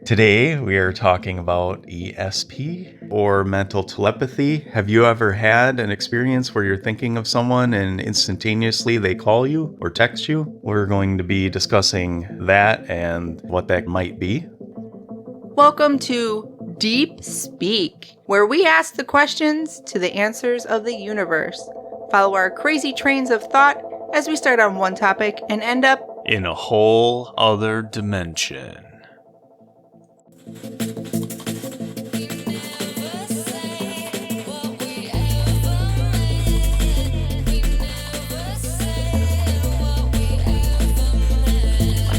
Today we are talking about ESP or mental telepathy. Have you ever had an experience where you're thinking of someone and instantaneously they call you or text you? We're going to be discussing that and what that might be. Welcome to Deep Speak, where we ask the questions to the answers of the universe. Follow our crazy trains of thought as we start on one topic and end up in a whole other dimension.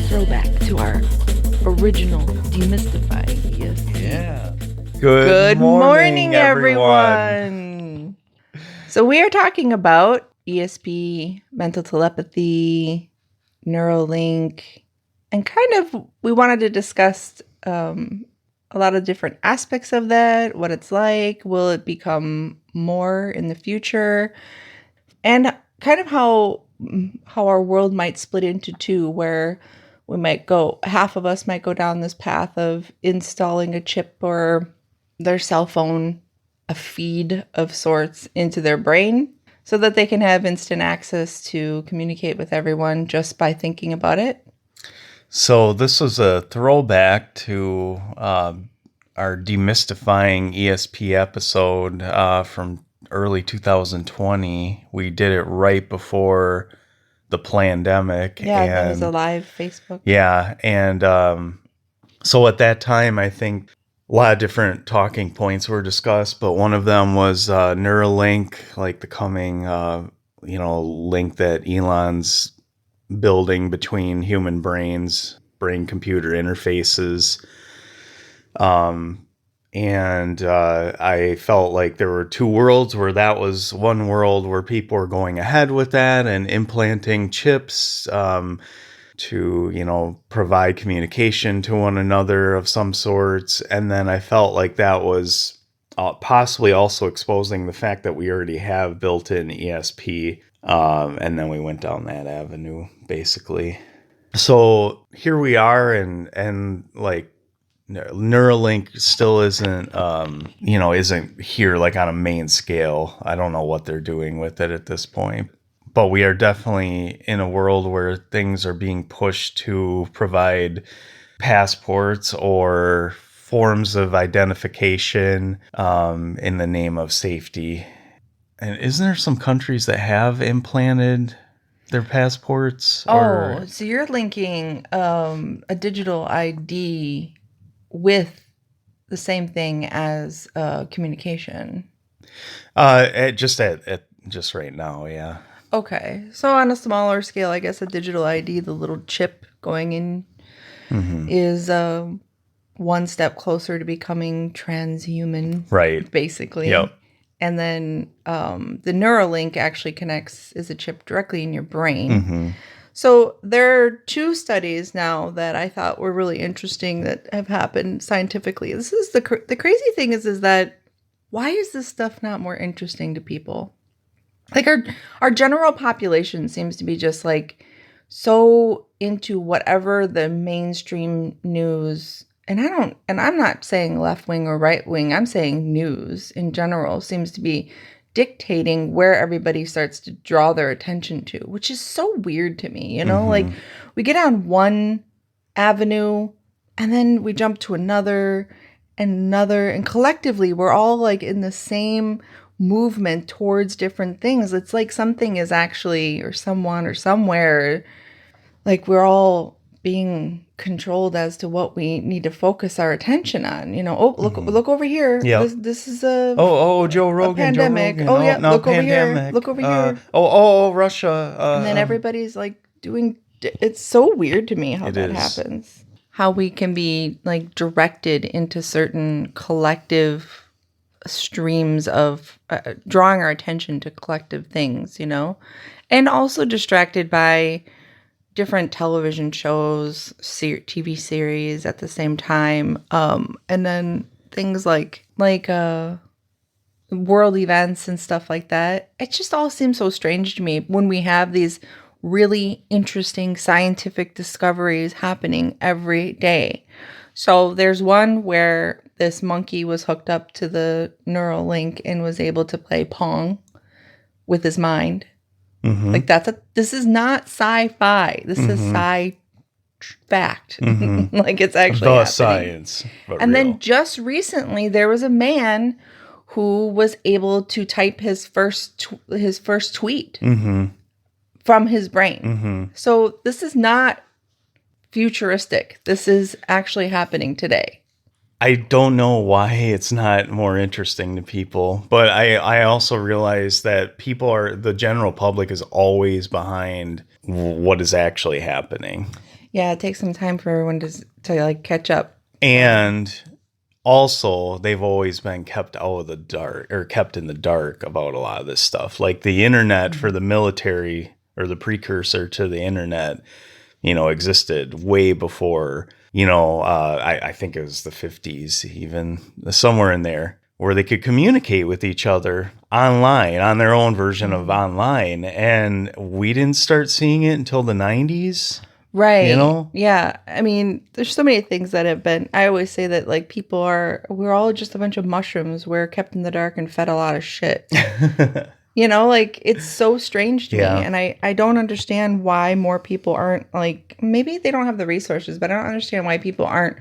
Throwback to our original demystifying ESP. Yeah. Good morning, everyone. So we are talking about ESP, mental telepathy, Neuralink, and kind of we wanted to discuss a lot of different aspects of that, what it's like, will it become more in the future, and kind of how our world might split into two, where we might go, half of us might go down this path of installing a chip or their cell phone, a feed of sorts into their brain so that they can have instant access to communicate with everyone just by thinking about it. So this was a throwback to our demystifying ESP episode from early 2020. We did it right before the pandemic. Yeah, that was a live Facebook. Yeah, and so at that time, I think a lot of different talking points were discussed, but one of them was Neuralink, like the coming, link that Elon's building between human brains, brain-computer interfaces. And I felt like there were two worlds, where that was one world where people were going ahead with that and implanting chips to, provide communication to one another of some sorts. And then I felt like that was possibly also exposing the fact that we already have built-in ESP. And then we went down that avenue, basically. So here we are, and like, Neuralink still isn't here like on a main scale. I don't know what they're doing with it at this point, but we are definitely in a world where things are being pushed to provide passports or forms of identification in the name of safety. And isn't there some countries that have implanted their passports? So you're linking a digital ID with the same thing as communication. Just right now, yeah. Okay, so on a smaller scale, I guess a digital ID, the little chip going in, is one step closer to becoming transhuman, right? Basically. Yep. And then the Neuralink actually is a chip directly in your brain. So there are two studies now that I thought were really interesting that have happened scientifically. This is the crazy thing is that why is this stuff not more interesting to people? Like our general population seems to be just like so into whatever the mainstream news, and I'm not saying left wing or right wing, I'm saying news in general seems to be dictating where everybody starts to draw their attention to, which is so weird to me, like we get on one avenue and then we jump to another, and collectively we're all like in the same movement towards different things. It's like something is actually, or someone or somewhere, like we're all being controlled as to what we need to focus our attention on. Look over here. Yeah. This is a Joe Rogan. a pandemic. Joe Rogan. Oh yeah, no, look pandemic. over here. Look over here. Russia. And then everybody's like doing. It's so weird to me how it that is. happens. How we can be like directed into certain collective streams of drawing our attention to collective things, and also distracted by different television shows, TV series at the same time, and then things like world events and stuff like that. It just all seems so strange to me when we have these really interesting scientific discoveries happening every day. So there's one where this monkey was hooked up to the Neuralink and was able to play Pong with his mind. Mm-hmm. Like this is not sci-fi. This is fact. Like it's actually the happening. science. But And real. then just recently there was a man who was able to type his first tweet from his brain. So this is not futuristic. This is actually happening today. I don't know why it's not more interesting to people, but I also realize that the general public is always behind what is actually happening. Yeah, it takes some time for everyone to like catch up. And also, they've always been kept out of the dark, or kept in the dark about a lot of this stuff. Like the internet for the military, or the precursor to the internet, existed way before, I think it was the 50s, even somewhere in there, where they could communicate with each other online on their own version of online. And we didn't start seeing it until the 90s. Right. Yeah. I mean, there's so many things that have been, I always say that like we're all just a bunch of mushrooms. We're kept in the dark and fed a lot of shit. Like it's so strange to me. And I don't understand why more people aren't like, maybe they don't have the resources, but I don't understand why people aren't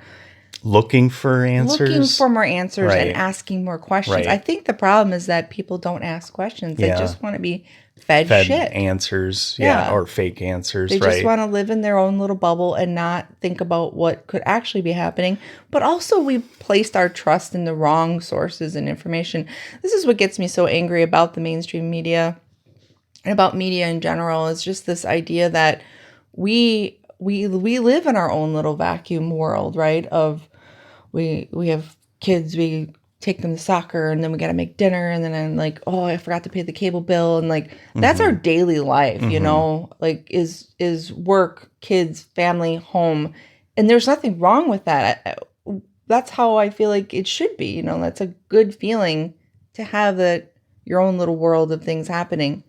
looking for answers. Looking for more answers and asking more questions. Right. I think the problem is that people don't ask questions. They just want to be fed shit. Answers, Yeah. or fake answers, They just want to live in their own little bubble and not think about what could actually be happening. But also we placed our trust in the wrong sources and information. This is what gets me so angry about the mainstream media and about media in general, is just this idea that we live in our own little vacuum world, right? Of we have kids, we take them to soccer, and then we got to make dinner, and then I'm like, oh, I forgot to pay the cable bill, and like that's our daily life, like is work, kids, family, home, and there's nothing wrong with that. That's how I feel like it should be. That's a good feeling to have your own little world of things happening,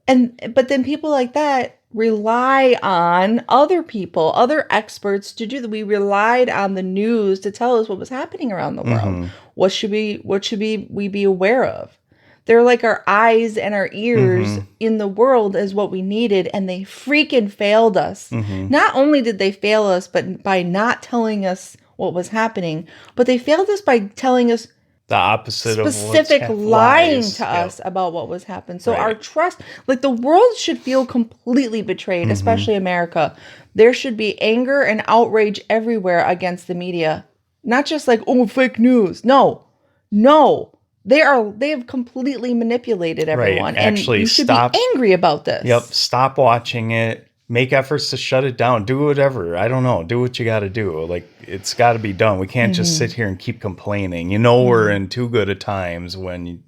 but then people like that rely on other people, other experts to do that. We relied on the news to tell us what was happening around the world. What should we be aware of? They're like our eyes and our ears in the world is what we needed, and they freaking failed us. Not only did they fail us, but by not telling us what was happening, but they failed us by telling us the opposite specific of lying to us about what was happening. So our trust, like the world should feel completely betrayed, especially America. There should be anger and outrage everywhere against the media. Not just like, oh, fake news. No. They have completely manipulated everyone. Right. Actually, and you should be angry about this. Yep. Stop watching it. Make efforts to shut it down. Do whatever. I don't know. Do what you got to do. Like, it's got to be done. We can't just sit here and keep complaining. We're in too good of times when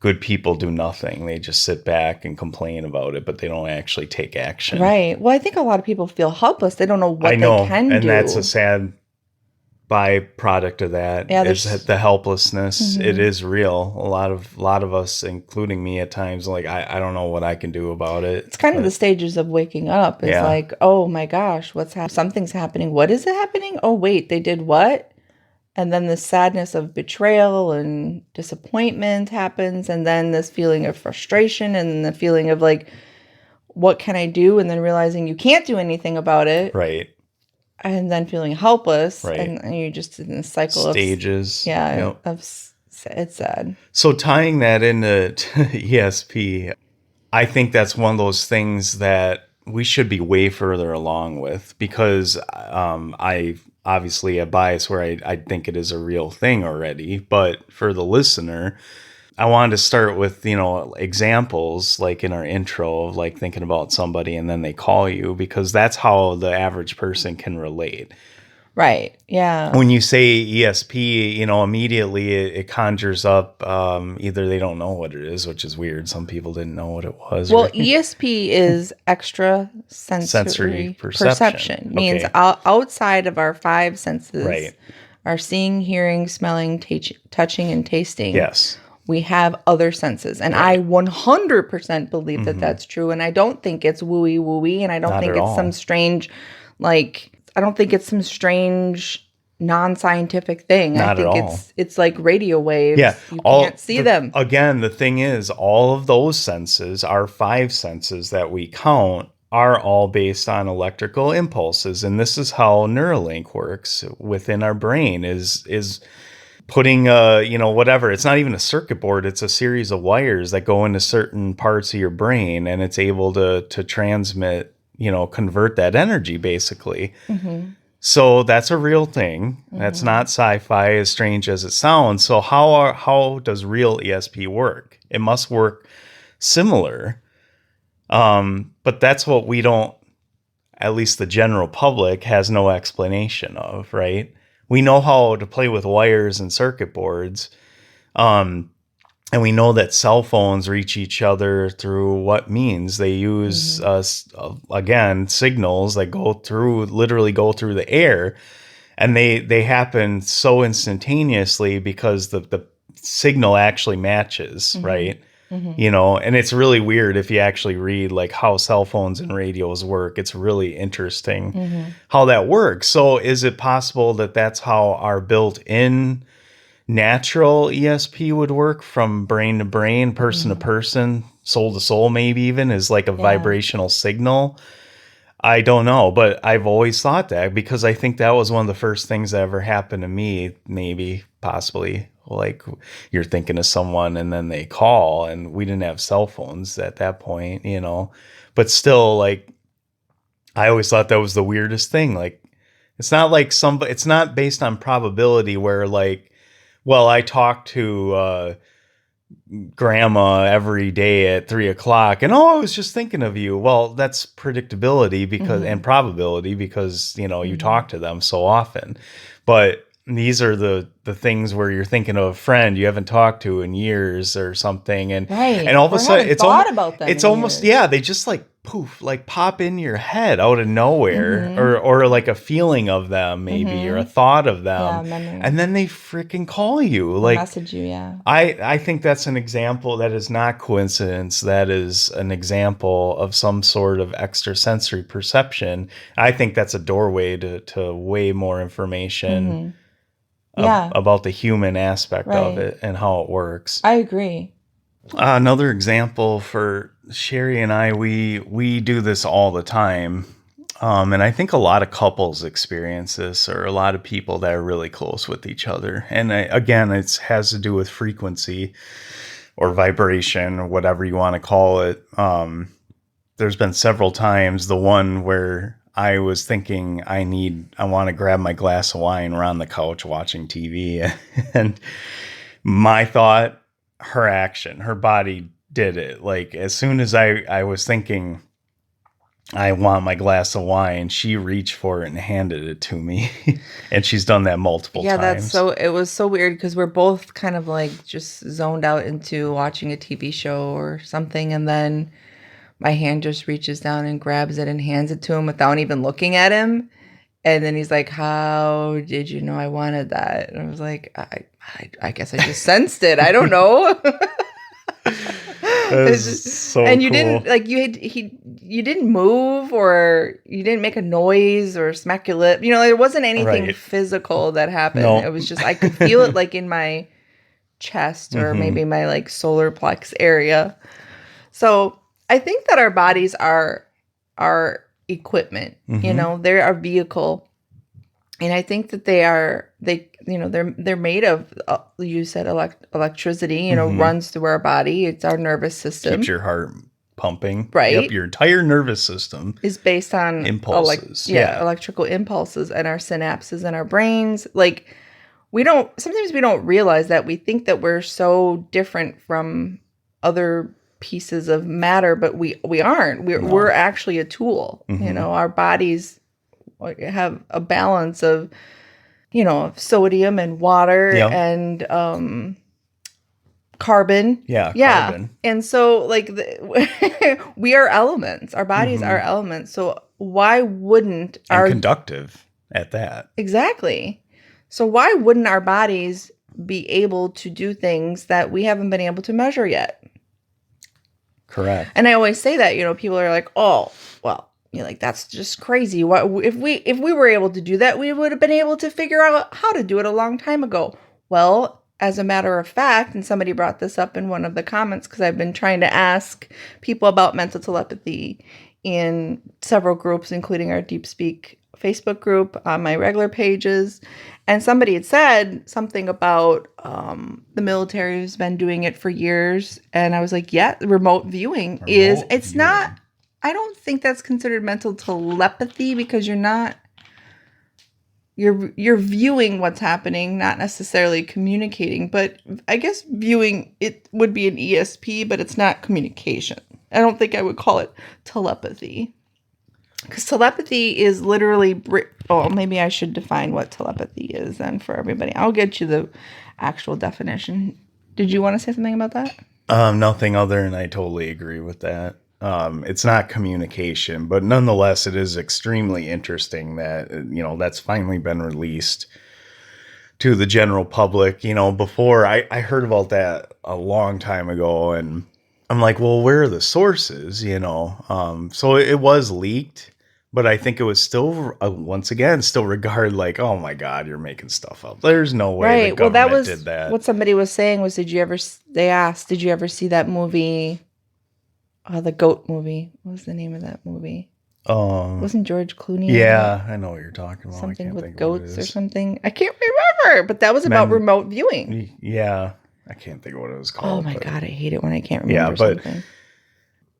good people do nothing. They just sit back and complain about it, but they don't actually take action. Right. Well, I think a lot of people feel helpless. They don't know what they can do. And that's a sad byproduct of that. Is the helplessness. It is real. A lot of us, including me at times, like I don't know what I can do about it. It's kind of the stages of waking up. It's like, oh my gosh, something's happening. What is it happening? Oh wait, they did what? And then the sadness of betrayal and disappointment happens, and then this feeling of frustration and the feeling of like, what can I do? And then realizing you can't do anything about it. Right. And then feeling helpless, right. and you're just in a cycle stages. It's sad. So tying that into ESP, I think that's one of those things that we should be way further along with, because I obviously a bias where I think it is a real thing already, but for the listener, I wanted to start with, examples like in our intro of like thinking about somebody and then they call you, because that's how the average person can relate. Right. Yeah. When you say ESP, immediately it conjures up either they don't know what it is, which is weird. Some people didn't know what it was. Well, right? ESP is extra sensory perception. Means outside of our five senses, right, our seeing, hearing, smelling, touching, and tasting. Yes. We have other senses. And I 100% believe that that's true. And I don't think it's wooey. And I don't think it's some strange, I don't think it's some strange non-scientific thing. Not I at think all. it's like radio waves. Yeah. You can't see them. Again, the thing is, all of those senses, our 5 senses that we count, are all based on electrical impulses. And this is how Neuralink works within our brain is putting whatever. It's not even a circuit board. It's a series of wires that go into certain parts of your brain, and it's able to transmit, convert that energy basically. So that's a real thing. That's not sci-fi, as strange as it sounds. So how does real ESP work? It must work similar. But that's what we don't, at least the general public has no explanation of, right? We know how to play with wires and circuit boards. And we know that cell phones reach each other through what means? They use, again, signals that literally go through the air. And they happen so instantaneously because the signal actually matches, right? And it's really weird if you actually read like how cell phones and radios work. It's really interesting how that works. So is it possible that that's how our built-in natural ESP would work, from brain to brain, person to person, soul to soul, maybe even, is like a vibrational signal? I don't know, but I've always thought that, because I think that was one of the first things that ever happened to me, maybe, possibly. Like, you're thinking of someone and then they call, and we didn't have cell phones at that point, but still, like, I always thought that was the weirdest thing. Like, it's not like it's not based on probability where, like, well, I talk to grandma every day at 3:00 and I was just thinking of you. Well, that's predictability and probability because, you talk to them so often. But these are the things where you're thinking of a friend you haven't talked to in years or something. And all of a sudden it's almost, they just like poof, like pop in your head out of nowhere, or like a feeling of them maybe, or a thought of them. And then they freaking call you, like message you. I think that's an example that is not coincidence. That is an example of some sort of extrasensory perception. I think that's a doorway to way more information about the human aspect of it and how it works. I agree. Another example for Sherry and I, we do this all the time. And I think a lot of couples experience this, or a lot of people that are really close with each other. And again, it has to do with frequency or vibration or whatever you want to call it. There's been several times, the one where I was thinking I want to grab my glass of wine. We're on the couch watching TV, and my thought, her action, her body did it. Like, as soon as I was thinking I want my glass of wine, she reached for it and handed it to me. And she's done that multiple times. It was so weird because we're both kind of like just zoned out into watching a TV show or something, and then my hand just reaches down and grabs it and hands it to him without even looking at him. And then he's like, "How did you know I wanted that?" And I was like, I guess I just sensed it. I don't know. So and you cool. didn't like you didn't move, or you didn't make a noise or smack your lip. There wasn't anything physical that happened. No. It was just, I could feel it like in my chest, or maybe my like solar plex area. So I think that our bodies are our equipment. They're our vehicle. And I think that they're made of, you said electricity, runs through our body. It's our nervous system. Keeps your heart pumping. Right. Yep, your entire nervous system is based on impulses. Electrical impulses, and our synapses in our brains. Like, sometimes we don't realize that. We think that we're so different from other pieces of matter, but we aren't. We're actually a tool. Our bodies have a balance of sodium and water and carbon. Carbon. And so, like, we are elements. Our bodies are elements. So why wouldn't conductive at that? Exactly. So why wouldn't our bodies be able to do things that we haven't been able to measure yet? Correct. And I always say that, people are like, "Oh, well, you're like, that's just crazy. What if we were able to do that, we would have been able to figure out how to do it a long time ago. Well, as a matter of fact, and somebody brought this up in one of the comments, because I've been trying to ask people about mental telepathy in several groups, including our Deep Speak Facebook group, on my regular pages. And somebody had said something about the military has been doing it for years. And I was like, yeah, remote viewing it's not, I don't think that's considered mental telepathy, because you're viewing what's happening, not necessarily communicating. But I guess viewing, it would be an ESP, but it's not communication. I don't think I would call it telepathy. Because telepathy is literally... maybe I should define what telepathy is then for everybody. I'll get you the actual definition. Did you want to say something about that? Nothing other than I totally agree with that. It's not communication, but nonetheless, it is extremely interesting that, that's finally been released to the general public. Before I heard about that a long time ago, and I'm like, well, where are the sources? So it was leaked, but I think it was still, once again, still regarded like, oh my God, you're making stuff up. There's no way the government did that. What somebody was saying was, they asked, did you ever see that movie? The goat movie. What was the name of that movie? Wasn't George Clooney? Yeah, I know what you're talking about. Something with goats or something. I can't remember, but that was about remote viewing. Yeah, I can't think of what it was called. Oh my God, I hate it when I can't remember something.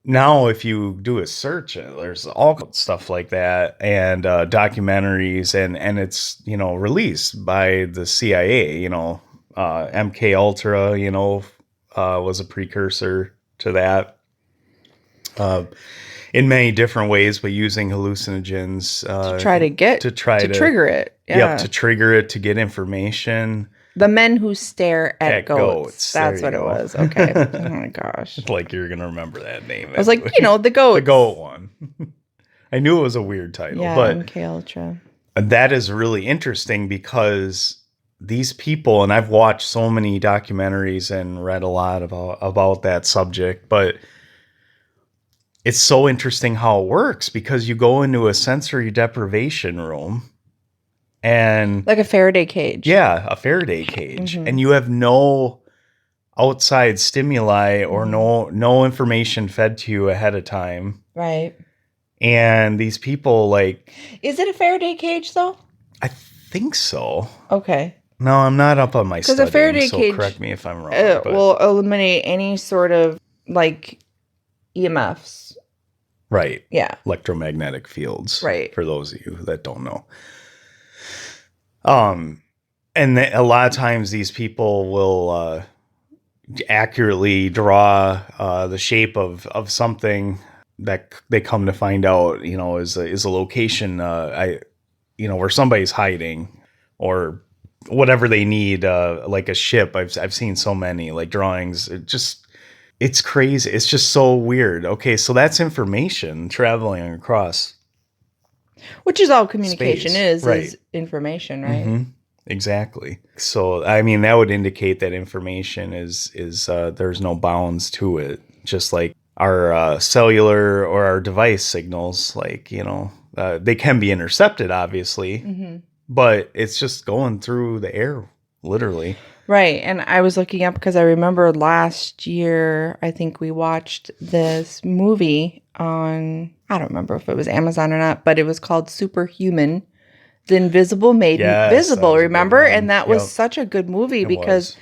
Now, if you do a search, there's all stuff like that, and documentaries, and it's released by the CIA. MK Ultra, was a precursor to that. In many different ways, but using hallucinogens to trigger it. Yeah. Yep, to trigger it, to get information. The men who stare at goats. That's what it was. Okay. Oh my gosh. Like you're gonna remember that name. I was like, the goat. The goat one. I knew it was a weird title, but MK Ultra. That is really interesting because these people, and I've watched so many documentaries and read a lot about that subject, but it's so interesting how it works, because you go into a sensory deprivation room and... like a Faraday cage. Yeah, a Faraday cage. Mm-hmm. And you have no outside stimuli or no information fed to you ahead of time. Right. And these people, like... Is it a Faraday cage, though? I think so. Okay. No, I'm not up on my studying, because a Faraday so cage correct me if I'm wrong. Will eliminate any sort of, like, EMFs. Right. Yeah. Electromagnetic fields. Right. For those of you that don't know. And a lot of times these people will accurately draw the shape of something that they come to find out, is a location, where somebody's hiding or whatever they need, like a ship. I've seen so many like drawings. It's crazy. It's just so weird. Okay, so that's information traveling across. Which is all communication is information, right? Mm-hmm. Exactly. So, I mean, that would indicate that information is there's no bounds to it. Just like our cellular or our device signals, like, they can be intercepted, obviously, but it's just going through the air, literally. Right. And I was looking up because I remember last year, I think we watched this movie on, I don't remember if it was Amazon or not, but it was called Superhuman. The Invisible Made Visible, remember? And that was such a good movie because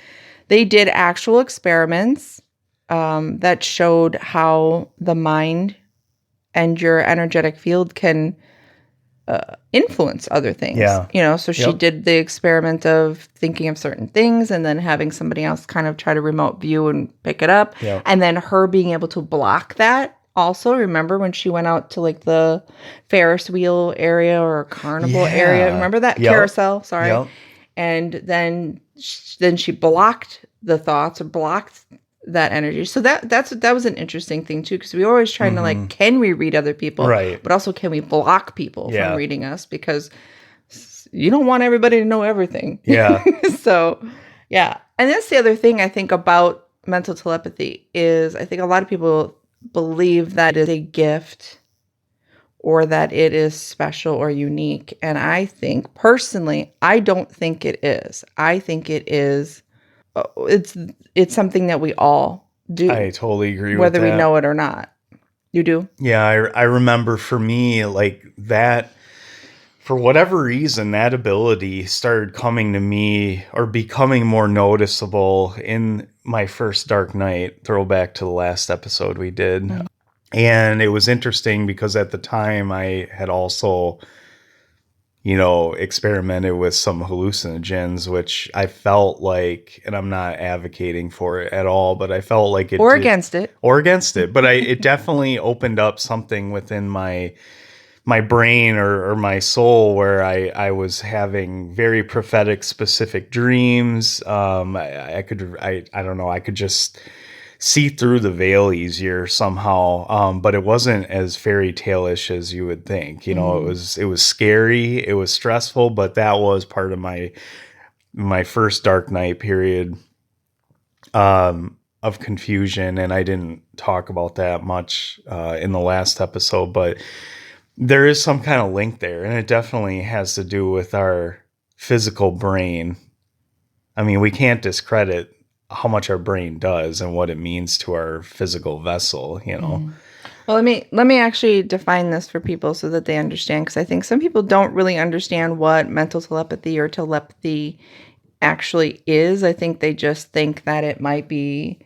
they did actual experiments that showed how the mind and your energetic field can influence other things. Yeah. So she did the experiment of thinking of certain things and then having somebody else kind of try to remote view and pick it up. Yep. And then her being able to block that. Also, remember when she went out to like the Ferris wheel area or carnival area? Remember that carousel? Sorry. Yep. And then she blocked the thoughts or blocked that energy. So that was an interesting thing too, because we were always trying to like, can we read other people? Right. But also, can we block people from reading us? Because you don't want everybody to know everything. Yeah. So, yeah. And that's the other thing I think about mental telepathy is I think a lot of people believe that is a gift or that it is special or unique. And I think, personally, I don't think it is. I think it is, it's something that we all do, I totally agree with whether we that. know it or not. You do? Yeah, I remember for me, like that, for whatever reason, that ability started coming to me or becoming more noticeable in my first Dark Night, throwback to the last episode we did. Mhm. And it was interesting because at the time I had also, experimented with some hallucinogens, which I felt like, and I'm not advocating for it at all, but I felt like it Or did, against it. or against it, but it definitely opened up something within my brain or my soul where I was having very prophetic specific dreams. I don't know, I could just see through the veil easier somehow. But it wasn't as fairy tale-ish as you would think. It was scary, it was stressful, but that was part of my first Dark Night period of confusion. And I didn't talk about that much in the last episode, but there is some kind of link there, and it definitely has to do with our physical brain. I mean, we can't discredit how much our brain does and what it means to our physical vessel, Well, let me actually define this for people so that they understand, because I think some people don't really understand what mental telepathy or telepathy actually is. I think they just think that it might be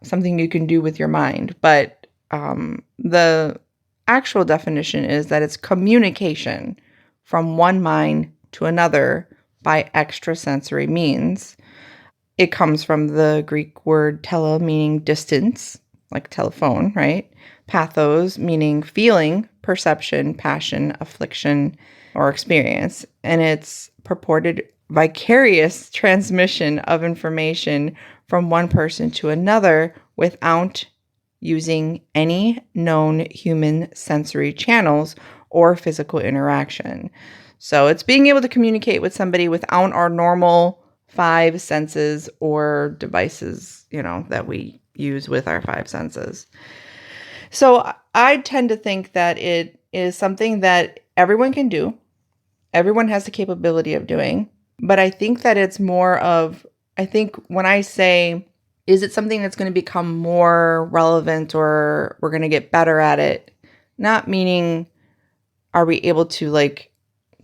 something you can do with your mind, but the actual definition is that it's communication from one mind to another by extrasensory means. It comes from the Greek word tele, meaning distance, like telephone, right? Pathos, meaning feeling, perception, passion, affliction, or experience. And it's purported vicarious transmission of information from one person to another without using any known human sensory channels or physical interaction. So it's being able to communicate with somebody without our normal 5 senses or devices, that we use with our 5 senses. So I tend to think that it is something that everyone can do. Everyone has the capability of doing. But I think that it's more of, I think when I say, is it something that's going to become more relevant or we're going to get better at it? Not meaning, are we able to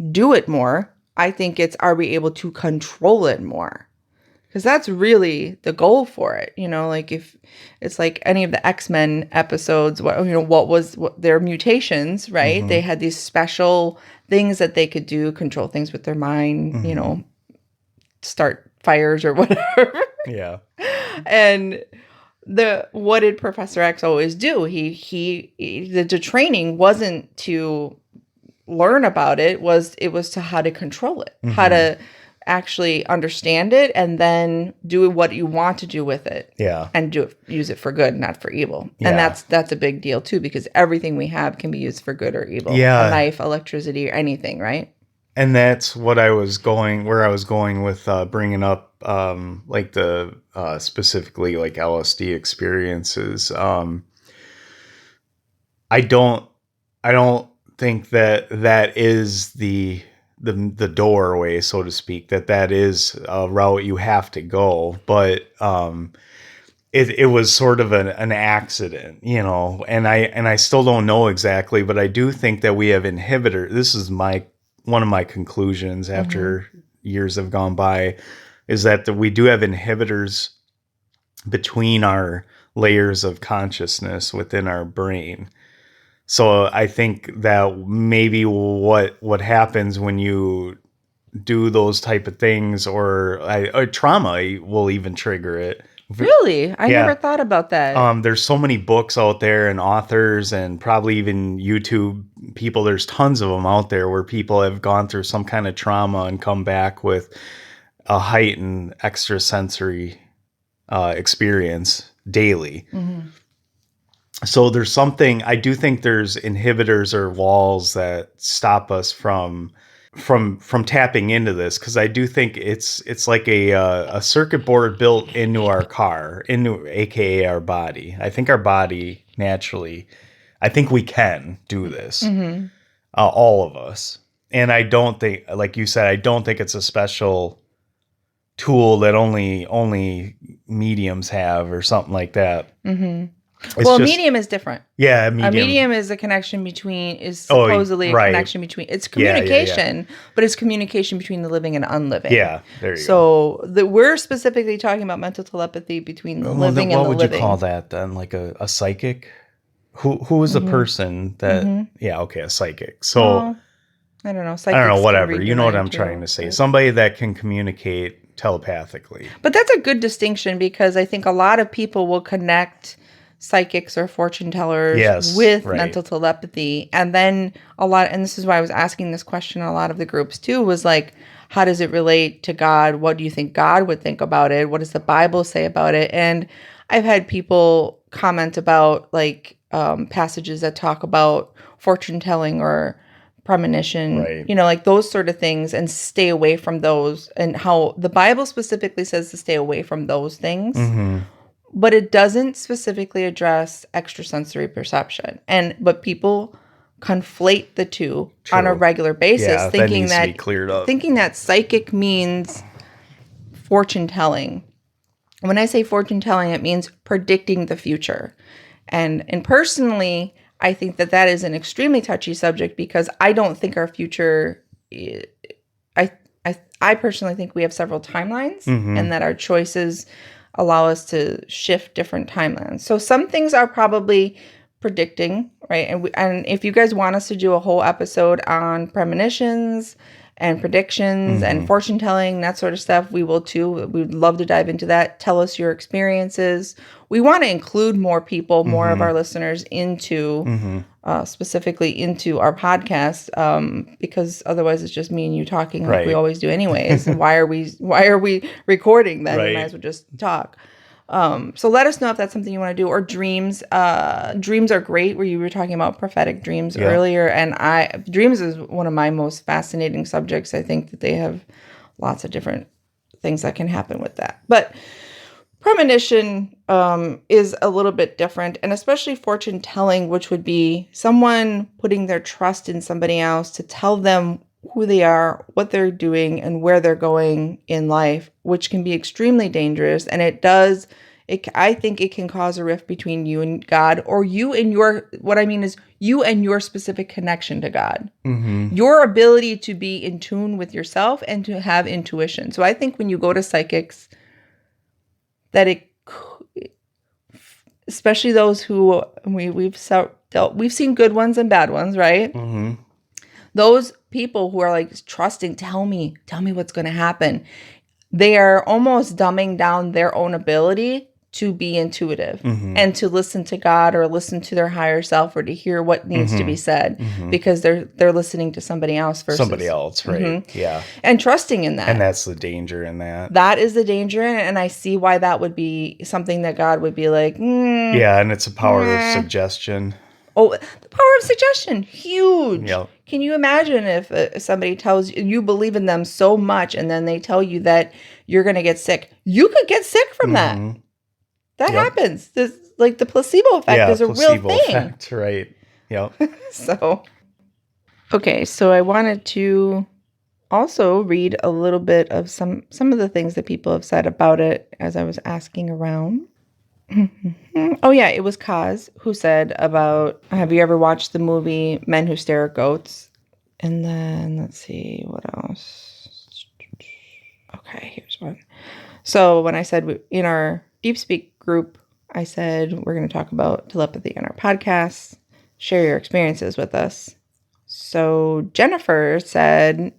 do it more? I think it's, are we able to control it more? Because that's really the goal for it. If it's like any of the X-Men episodes, what their mutations, right? Mm-hmm. They had these special things that they could do, control things with their mind, Mm-hmm. Start fires or whatever. Yeah. And what did Professor X always do? The training wasn't to learn about it, it was to how to control it, how to actually understand it, and then do what you want to do with it. Yeah. And use it for good, not for evil. Yeah. And that's a big deal too, because everything we have can be used for good or evil. Yeah. A knife, electricity, or anything, right? And that's where I was going with bringing up the specifically like LSD experiences. I don't think that is the doorway, so to speak, that is a route you have to go, but it was sort of an accident, and I still don't know exactly, but I do think that we have inhibitor. This is one of my conclusions after years have gone by, is that we do have inhibitors between our layers of consciousness within our brain. So I think that maybe what happens when you do those type of things, or trauma will even trigger it. Really? I Yeah. never thought about that. There's so many books out there and authors and probably even YouTube people. There's tons of them out there where people have gone through some kind of trauma and come back with a heightened extrasensory experience daily. Mm-hmm. So there's something, I do think there's inhibitors or walls that stop us from tapping into this, because I do think it's like a circuit board built into our car, aka our body. I think our body naturally I think we can do this, all of us. And I don't think, like you said, I don't think it's a special tool that only mediums have or something like that. Well, medium is different. Yeah, A medium is a connection between, supposedly a connection between, it's communication, but it's communication between the living and unliving. Yeah, there you go. So we're specifically talking about mental telepathy between the living and the living. What would you call that then? Like a psychic? Who is a person that, a psychic. So, I don't know. I don't know, whatever. You know what I'm trying to say. Somebody that can communicate telepathically. But that's a good distinction because I think a lot of people will connect psychics or fortune tellers with mental telepathy. And then and this is why I was asking this question in a lot of the groups too, was like, how does it relate to God? What do you think God would think about it? What does the Bible say about it? And I've had people comment about like passages that talk about fortune telling or premonition, like those sort of things, and stay away from those, and how the Bible specifically says to stay away from those things. But it doesn't specifically address extrasensory perception. But people conflate the two on a regular basis, thinking that psychic means fortune telling. When I say fortune telling, it means predicting the future. And personally, I think that is an extremely touchy subject because I don't think our future. I personally think we have several timelines, and that our choices allow us to shift different timelines. So some things are probably predicting, right? And if you guys want us to do a whole episode on premonitions and predictions and fortune telling, that sort of stuff, we will too. We'd love to dive into that. Tell us your experiences. We want to include more people, more of our listeners into, specifically into our podcast, because otherwise it's just me and you talking like we always do anyways. And why are we recording then? You might as well just talk. So let us know if that's something you want to do. Or dreams. Dreams are great, where you were talking about prophetic dreams earlier. And dreams is one of my most fascinating subjects. I think that they have lots of different things that can happen with that. But premonition is a little bit different, and especially fortune telling, which would be someone putting their trust in somebody else to tell them who they are, what they're doing, and where they're going in life, which can be extremely dangerous. And I think it can cause a rift between you and God, or you and your specific connection to God. Your ability to be in tune with yourself and to have intuition. So I think when you go to psychics, that especially those who we've seen good ones and bad ones, right? Those people who are like trusting, tell me what's going to happen. They are almost dumbing down their own ability to be intuitive and to listen to God or listen to their higher self or to hear what needs to be said because they're listening to somebody else versus somebody else, right? Yeah. And trusting in that. And that's the danger in that. That is the danger, and I see why that would be something that God would be like, yeah, and it's a power of suggestion. Oh, the power of suggestion, huge. Yep. Can you imagine if somebody tells you believe in them so much and then they tell you that you're going to get sick? You could get sick from that. That happens. Like the placebo effect is a real thing. Effect, right. Yep. So I wanted to also read a little bit of some of the things that people have said about it as I was asking around. Oh yeah, it was Kaz who said about, have you ever watched the movie Men Who Stare at Goats? And then let's see what else. Okay, here's one. So when I said in our Deep Speak group, I said we're going to talk about telepathy on our podcast, share your experiences with us. So Jennifer said,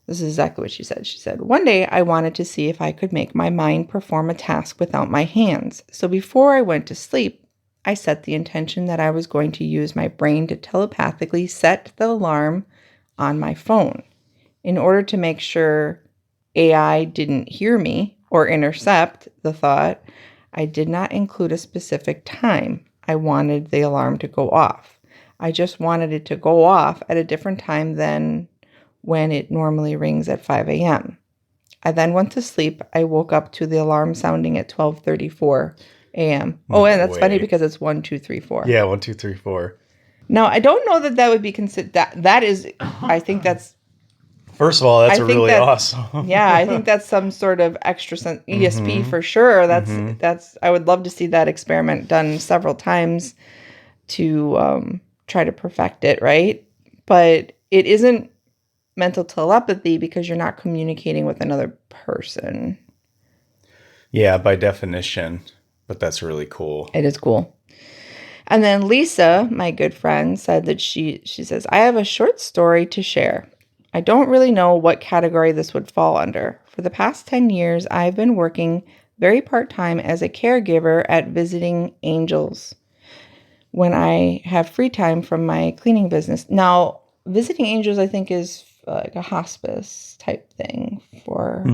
this is exactly what she said. She said, one day I wanted to see if I could make my mind perform a task without my hands. So before I went to sleep, I set the intention that I was going to use my brain to telepathically set the alarm on my phone. In order to make sure AI didn't hear me or intercept the thought, I did not include a specific time I wanted the alarm to go off. I just wanted it to go off at a different time than when it normally rings at 5 a.m. I then went to sleep. I woke up to the alarm sounding at 12:34 a.m. Oh, and that's funny because it's 1, 2, 3, 4. Yeah, 1, 2, 3, 4. Now, I don't know that would be considered, that is, I think that's, First of all, that's I think really that- awesome. yeah, I think that's some sort of extra ESP for sure. That's, I would love to see that experiment done several times to try to perfect it, right? But it isn't mental telepathy because you're not communicating with another person. Yeah, by definition. But that's really cool. It is cool. And then Lisa, my good friend, said that she says, I have a short story to share. I don't really know what category this would fall under. For the past 10 years, I've been working very part-time as a caregiver at Visiting Angels when I have free time from my cleaning business. Now, Visiting Angels, I think, is like a hospice type thing for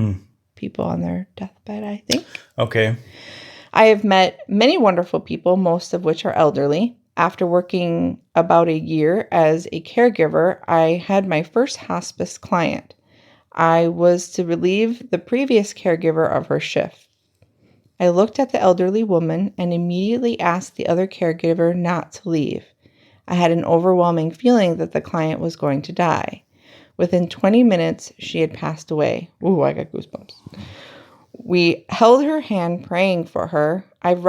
people on their deathbed, I think. Okay. I have met many wonderful people, most of which are elderly. After working about a year as a caregiver, I had my first hospice client. I was to relieve the previous caregiver of her shift. I looked at the elderly woman and immediately asked the other caregiver not to leave. I had an overwhelming feeling that the client was going to die. Within 20 minutes, she had passed away. Ooh, I got goosebumps. We held her hand praying for her. I've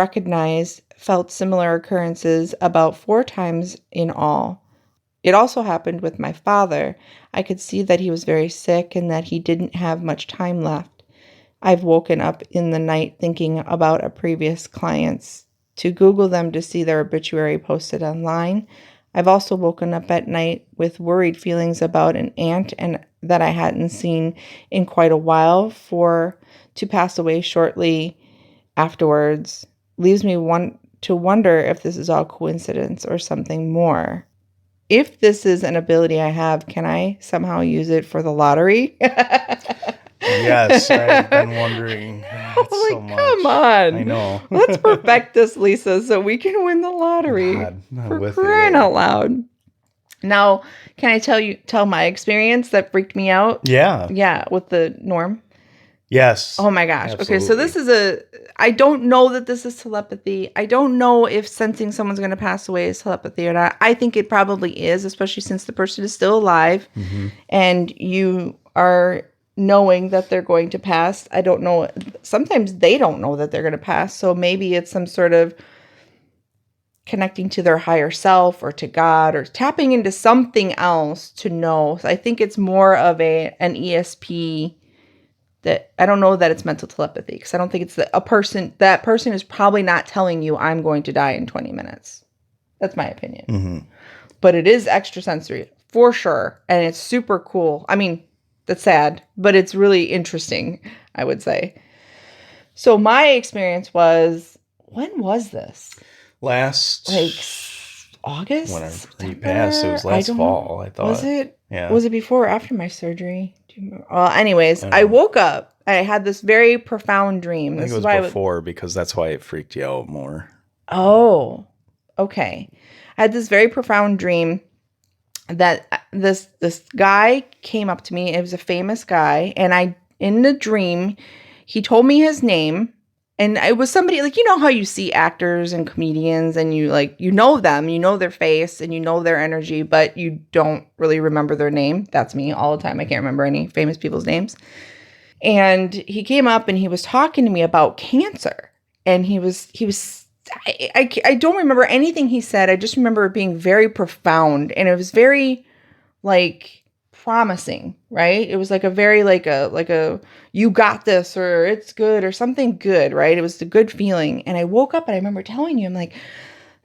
felt similar occurrences about 4 times in all. It also happened with my father. I could see that he was very sick and that he didn't have much time left. I've woken up in the night thinking about a previous client's to Google them to see their obituary posted online. I've also woken up at night with worried feelings about an aunt and that I hadn't seen in quite a while to pass away shortly afterwards. Leaves me to wonder if this is all coincidence or something more. If this is an ability I have, can I somehow use it for the lottery? Yes, I've been wondering that so much. Come on. I know. Let's perfect this, Lisa, so we can win the lottery. God, I'm for with you crying there. out loud. Now, can I tell my experience that freaked me out? Yeah. Yeah, with the norm. Yes. Oh my gosh. Absolutely. Okay, so this is I don't know that this is telepathy. I don't know if sensing someone's going to pass away is telepathy or not. I think it probably is, especially since the person is still alive and you are knowing that they're going to pass. I don't know. Sometimes they don't know that they're going to pass. So maybe it's some sort of connecting to their higher self or to God or tapping into something else to know. So I think it's more of an ESP. That I don't know that it's mental telepathy because I don't think it's that person is probably not telling you I'm going to die in 20 minutes. That's my opinion. But it is extrasensory for sure. And it's super cool. I mean, that's sad, but it's really interesting, I would say. So my experience was, when was this? Last, Like August? whenever he September? passed, it was last fall, I thought. Was it? Yeah. Was it before or after my surgery? Do you remember? Well, anyways, I woke up. I had this very profound dream. I think This it is was why before because that's why it freaked you out more. Oh, okay. I had this very profound dream that this guy came up to me. It was a famous guy, and in the dream, he told me his name. And it was somebody, like, you know how you see actors and comedians and you know them, you know their face and you know their energy, but you don't really remember their name. That's me all the time. I can't remember any famous people's names. And he came up and he was talking to me about cancer. And I don't remember anything he said. I just remember it being very profound. And it was very, like, promising, right? It was like a very like a you got this or it's good or something good, right? It was a good feeling. And I woke up and I remember telling you, I'm like,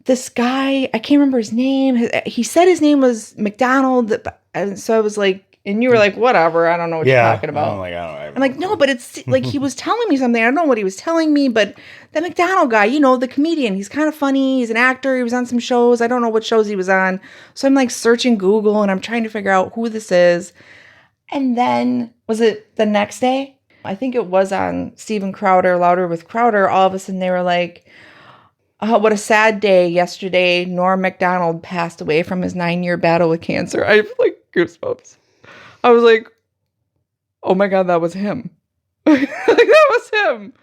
this guy, I can't remember his name. He said his name was McDonald. And so I was like, and you were like, whatever, I don't know what you're talking about. I'm like, no, but it's like he was telling me something. I don't know what he was telling me, but the McDonald guy, you know, the comedian, he's kind of funny. He's an actor. He was on some shows. I don't know what shows he was on. So I'm like searching Google and I'm trying to figure out who this is. And then, was it the next day? I think it was on Steven Crowder, Louder with Crowder. All of a sudden they were like, oh, what a sad day. Yesterday, Norm Macdonald passed away from his 9-year battle with cancer. I have like goosebumps. I was like, oh my God, that was him. That was him.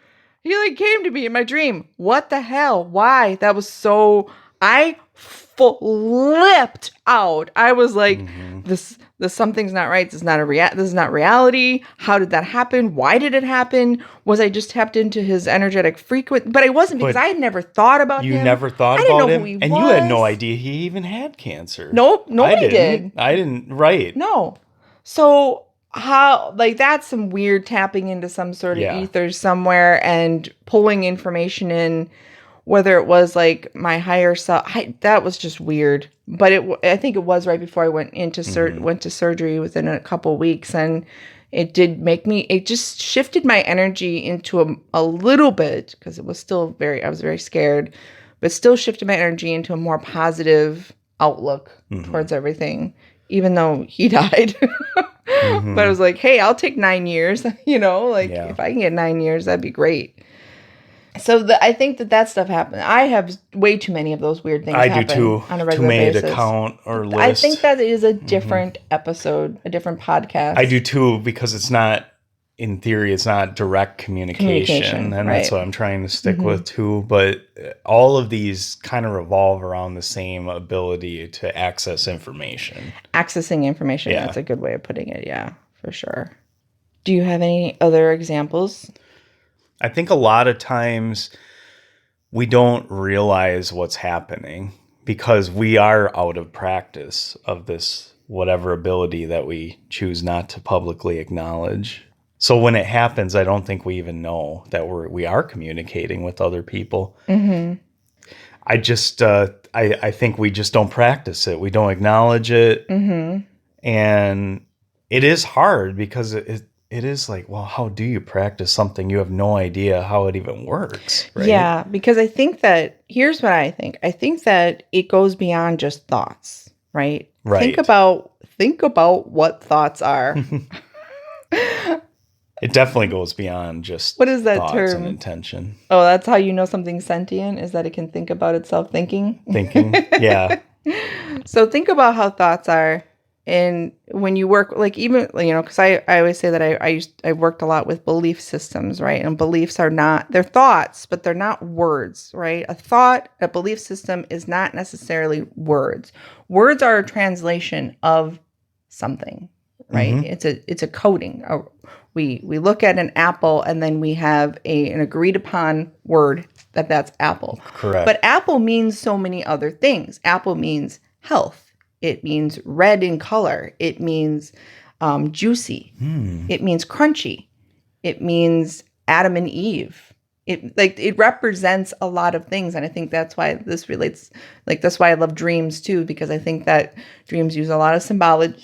He like came to me in my dream. What the hell? Why? That was so, I flipped out. I was like, this something's not right. This is not reality. How did that happen? Why did it happen? Was I just tapped into his energetic frequency? But I wasn't, because I had never thought about him. You never thought I didn't about know him? who he And was. you had no idea he even had cancer. Nope, nobody did. I didn't, right. No. So how, like, that's some weird tapping into some sort of ether somewhere and pulling information in, whether it was like my higher self. That was just weird. But I think it was right before I went into went to surgery within a couple weeks, and it just shifted my energy into a little bit, because it was still I was very scared, but still shifted my energy into a more positive outlook towards everything, even though he died. But I was like, hey, I'll take 9 years, if I can get 9 years, that'd be great. So I think that stuff happened. I have way too many of those weird things happen do too. On a regular too many basis. to count or list. I think that is a different episode, a different podcast. I do too, because it's not, in theory, it's not direct communication. And that's what I'm trying to stick with too. But all of these kind of revolve around the same ability to access information. Accessing information. Yeah. That's a good way of putting it. Yeah, for sure. Do you have any other examples? I think a lot of times we don't realize what's happening because we are out of practice of this whatever ability that we choose not to publicly acknowledge. So when it happens, I don't think we even know that we are communicating with other people. I just I think we just don't practice it. We don't acknowledge it, and it is hard because it is like, well, how do you practice something you have no idea how it even works, right? Yeah, because I think that, here's what I think. I think that it goes beyond just thoughts, right? Right. Think about what thoughts are. It definitely goes beyond just what is that thoughts term? And intention. Oh, that's how you know something's sentient, is that it can think about itself thinking? Thinking, yeah. So think about how thoughts are. And when you work, like, even, because I always say that I worked a lot with belief systems, right? And beliefs they're thoughts, but they're not words, right? A belief system is not necessarily words. Words are a translation of something, right? It's a coding. We look at an apple, and then we have an agreed upon word that's apple. Correct. But apple means so many other things. Apple means health. It means red in color. It means juicy. It means crunchy. It means Adam and Eve. It represents a lot of things, and I think that's why this relates. Like, that's why I love dreams too, because I think that dreams use a lot of symbolic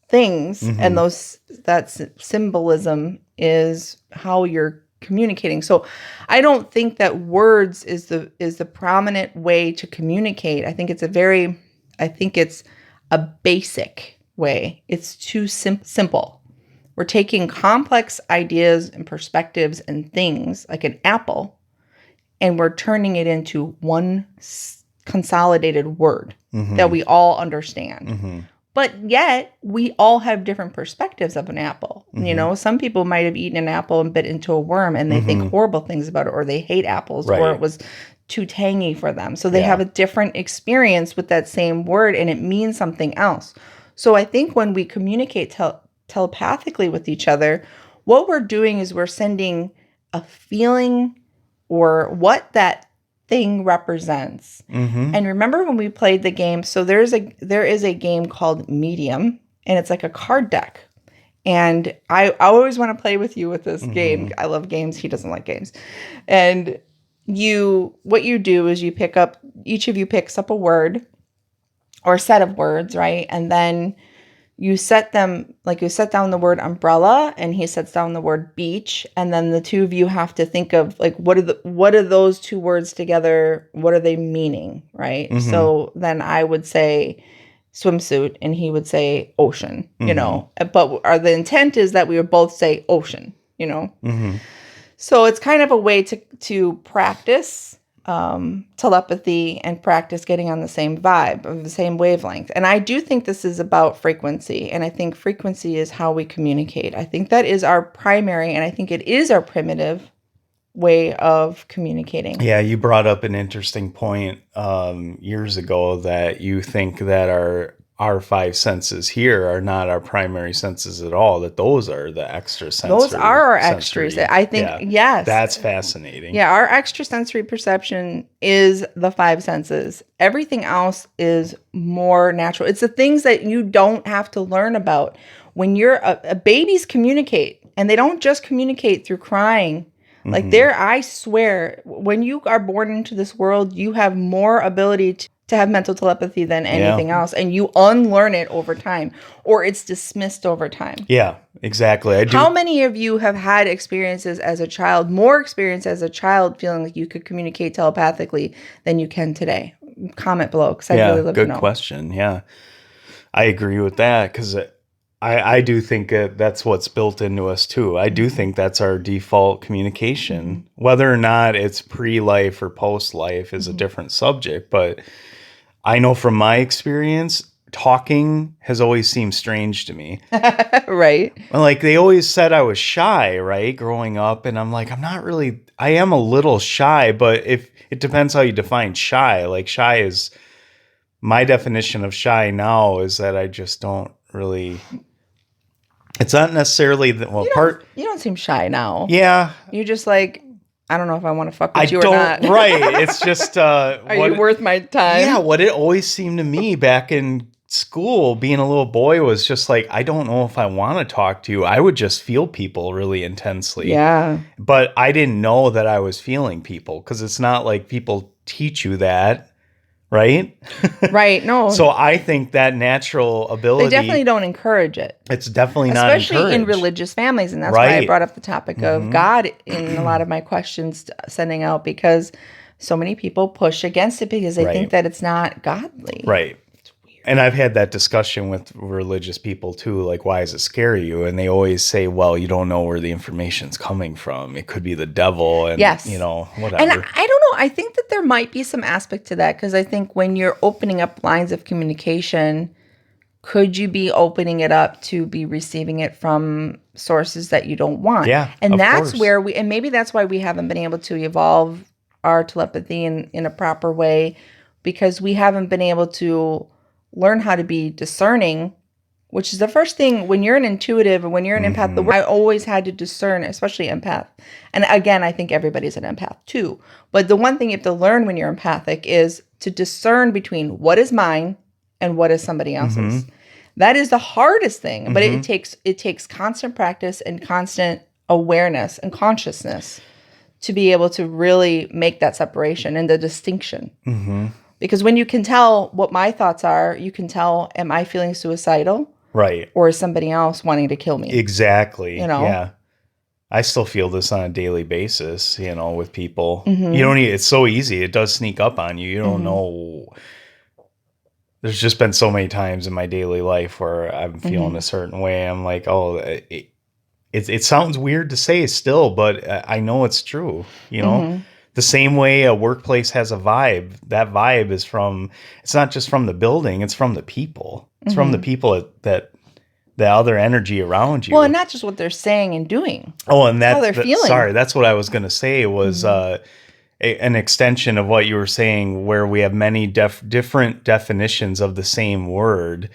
things, and that symbolism is how you're communicating. So I don't think that words is the prominent way to communicate. I think it's a basic way. It's too simple. We're taking complex ideas and perspectives and things like an apple, and we're turning it into one consolidated word that we all understand. But yet we all have different perspectives of an apple. Some people might have eaten an apple and bit into a worm, and they think horrible things about it, or they hate apples, or it was too tangy for them. So they have a different experience with that same word, and it means something else. So I think when we communicate telepathically with each other, what we're doing is we're sending a feeling or what that thing represents. And remember when we played the game, so there is a game called Medium, and it's like a card deck. And I always want to play with you with this game. I love games. He doesn't like games. And what you do is each of you picks up a word or a set of words, right? And then you set down the word umbrella, and he sets down the word beach. And then the two of you have to think of, like, what are those two words together? What are they meaning? Right. So then I would say swimsuit, and he would say ocean, but the intent is that we would both say ocean, So it's kind of a way to practice telepathy and practice getting on the same vibe, of the same wavelength. And I do think this is about frequency. And I think frequency is how we communicate. I think that is our primary, and I think it is our primitive way of communicating. Yeah, you brought up an interesting point years ago that you think that our five senses here are not our primary senses at all, that those are the extrasensory. Those are our extras. I think, yes. That's fascinating. Yeah, our extrasensory perception is the five senses. Everything else is more natural. It's the things that you don't have to learn about. When you're babies communicate, and they don't just communicate through crying. Like I swear, when you are born into this world, you have more ability to have mental telepathy than anything else. And you unlearn it over time, or it's dismissed over time. Yeah, exactly. How many of you have had experiences as a child, more experience as a child, feeling like you could communicate telepathically than you can today? Comment below, because I'd really love to know. Good question. Yeah, I agree with that, because I do think that's what's built into us too. I do think that's our default communication. Whether or not it's pre-life or post-life is a different subject, but I know from my experience, talking has always seemed strange to me. Right. Like, they always said I was shy, right, growing up, and I'm like, I am a little shy, but if it depends how you define shy. Like, shy is, my definition of shy now is that I just don't really, it's not necessarily you don't seem shy now. Yeah. You're just like, I don't know if I want to fuck with you or not. Right. It's just are you worth my time? Yeah, what it always seemed to me back in school, being a little boy, was just like, I don't know if I want to talk to you. I would just feel people really intensely. Yeah. But I didn't know that I was feeling people, because it's not like people teach you that. Right? Right. No. So I think that natural ability, they definitely don't encourage it. It's definitely not encouraged. Especially in religious families. And that's why I brought up the topic of God in a lot of my questions sending out, because so many people push against it because they think that it's not godly. Right. And I've had that discussion with religious people too, like, why does it scare you? And they always say, well, you don't know where the information's coming from. It could be the devil and, whatever. And I don't know. I think that there might be some aspect to that, because I think when you're opening up lines of communication, could you be opening it up to be receiving it from sources that you don't want? Yeah, and that's where and maybe that's why we haven't been able to evolve our telepathy in a proper way, because we haven't been able to learn how to be discerning, which is the first thing when you're an intuitive or when you're an empath. I always had to discern, especially empath. And again, I think everybody's an empath too. But the one thing you have to learn when you're empathic is to discern between what is mine and what is somebody else's. That is the hardest thing, but it takes constant practice and constant awareness and consciousness to be able to really make that separation and the distinction. Because when you can tell what my thoughts are, you can tell, am I feeling suicidal? Right. Or is somebody else wanting to kill me? Exactly. Yeah. I still feel this on a daily basis, with people. You don't it's so easy. It does sneak up on you. You don't know. There's just been so many times in my daily life where I'm feeling a certain way. I'm like, oh, it sounds weird to say still, but I know it's true, The same way a workplace has a vibe, that vibe is it's not just from the building, it's from the people. It's from the people that the other energy around you. Well, and not just what they're saying and doing. Oh, and how they're feeling. Sorry, that's what I was going to say was an extension of what you were saying, where we have many different definitions of the same word.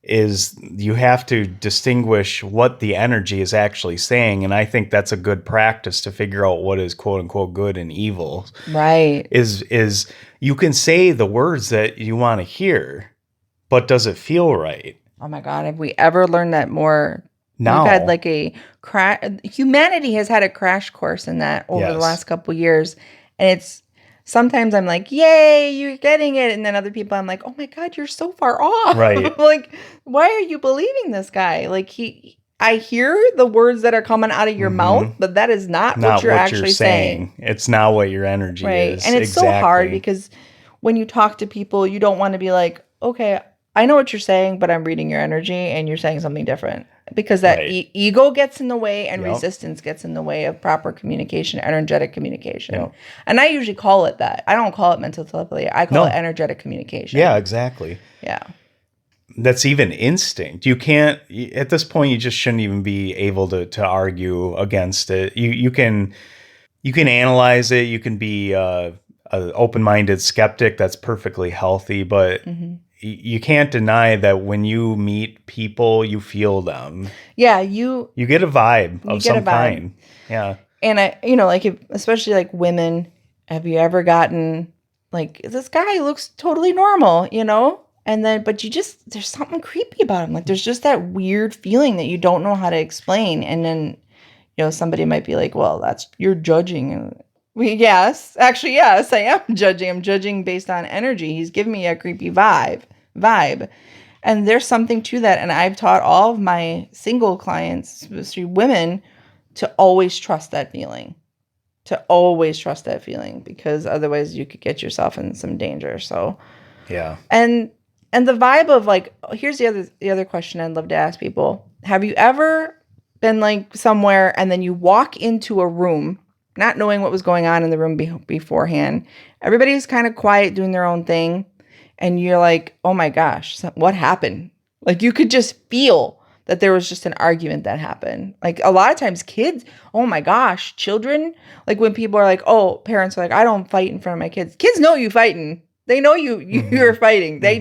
Is you have to distinguish what the energy is actually saying. And I think that's a good practice to figure out what is quote unquote good and evil. Right. Is you can say the words that you want to hear, but does it feel right? Oh my God. Have we ever learned that more? No. We've had like humanity has had a crash course in that over the last couple of years. And sometimes I'm like, yay, you're getting it. And then other people, I'm like, oh my God, you're so far off. Right. Like, why are you believing this guy? Like I hear the words that are coming out of your mouth, but that is not what you're actually saying. It's not what your energy is. And it's so hard because when you talk to people, you don't want to be like, okay, I know what you're saying, but I'm reading your energy and you're saying something different. Because that ego gets in the way and resistance gets in the way of proper communication, energetic communication. Yep. And I usually call it that. I don't call it mental telepathy. I call it energetic communication. Yeah, exactly. Yeah. That's even instinct. You can't, at this point, you just shouldn't even be able to argue against it. You can, you can analyze it. You can be an open-minded skeptic. That's perfectly healthy. But you can't deny that when you meet people, you feel them. Yeah, you get a vibe of some kind. Yeah. And I, like, especially like women, have you ever gotten like, this guy looks totally normal, And then, but there's something creepy about him. Like, there's just that weird feeling that you don't know how to explain. And then, somebody might be like, well, you're judging. And yes, actually, yes, I am judging. I'm judging based on energy. He's giving me a creepy vibe. And there's something to that. And I've taught all of my single clients, especially women, to always trust that feeling. Because otherwise you could get yourself in some danger. So, yeah. And the vibe of like, here's the other question I'd love to ask people. Have you ever been like somewhere and then you walk into a room, not knowing what was going on in the room beforehand? Everybody's kind of quiet, doing their own thing. And you're like, oh my gosh, what happened? Like, you could just feel that there was just an argument that happened. Like, a lot of times kids, oh my gosh, children, like when people are like, oh, parents are like, I don't fight in front of my kids. Kids know you fighting. They know you're fighting. They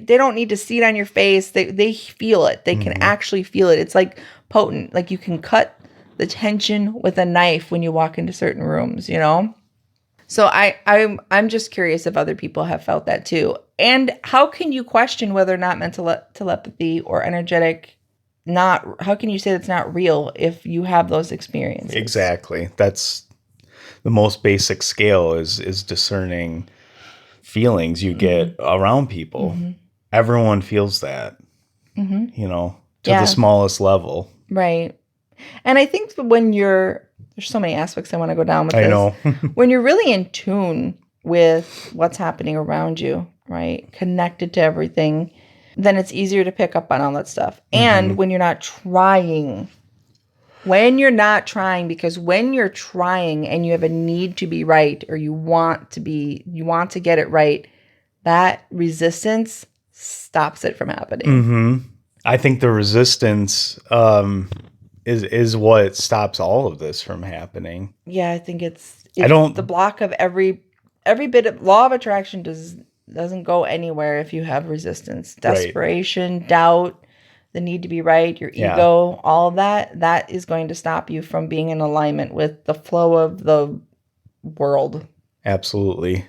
don't need to see it on your face. They feel it. They can actually feel it. It's like potent. Like, you can cut the tension with a knife when you walk into certain rooms, So I'm just curious if other people have felt that too. And how can you question whether or not mental telepathy or energetic, how can you say it's not real if you have those experiences? Exactly. That's the most basic scale is discerning feelings you get around people. Everyone feels that, to the smallest level. Right. And I think there's so many aspects I want to go down with this. I know. When you're really in tune with what's happening around you, right? Connected to everything, then it's easier to pick up on all that stuff. And when you're not trying, because when you're trying and you have a need to be right, or you want to get it right, that resistance stops it from happening. I think the resistance is what stops all of this from happening. Yeah, I think it's the block of every bit of law of attraction doesn't go anywhere if you have resistance, desperation, doubt, the need to be right, your ego, all of that is going to stop you from being in alignment with the flow of the world. Absolutely.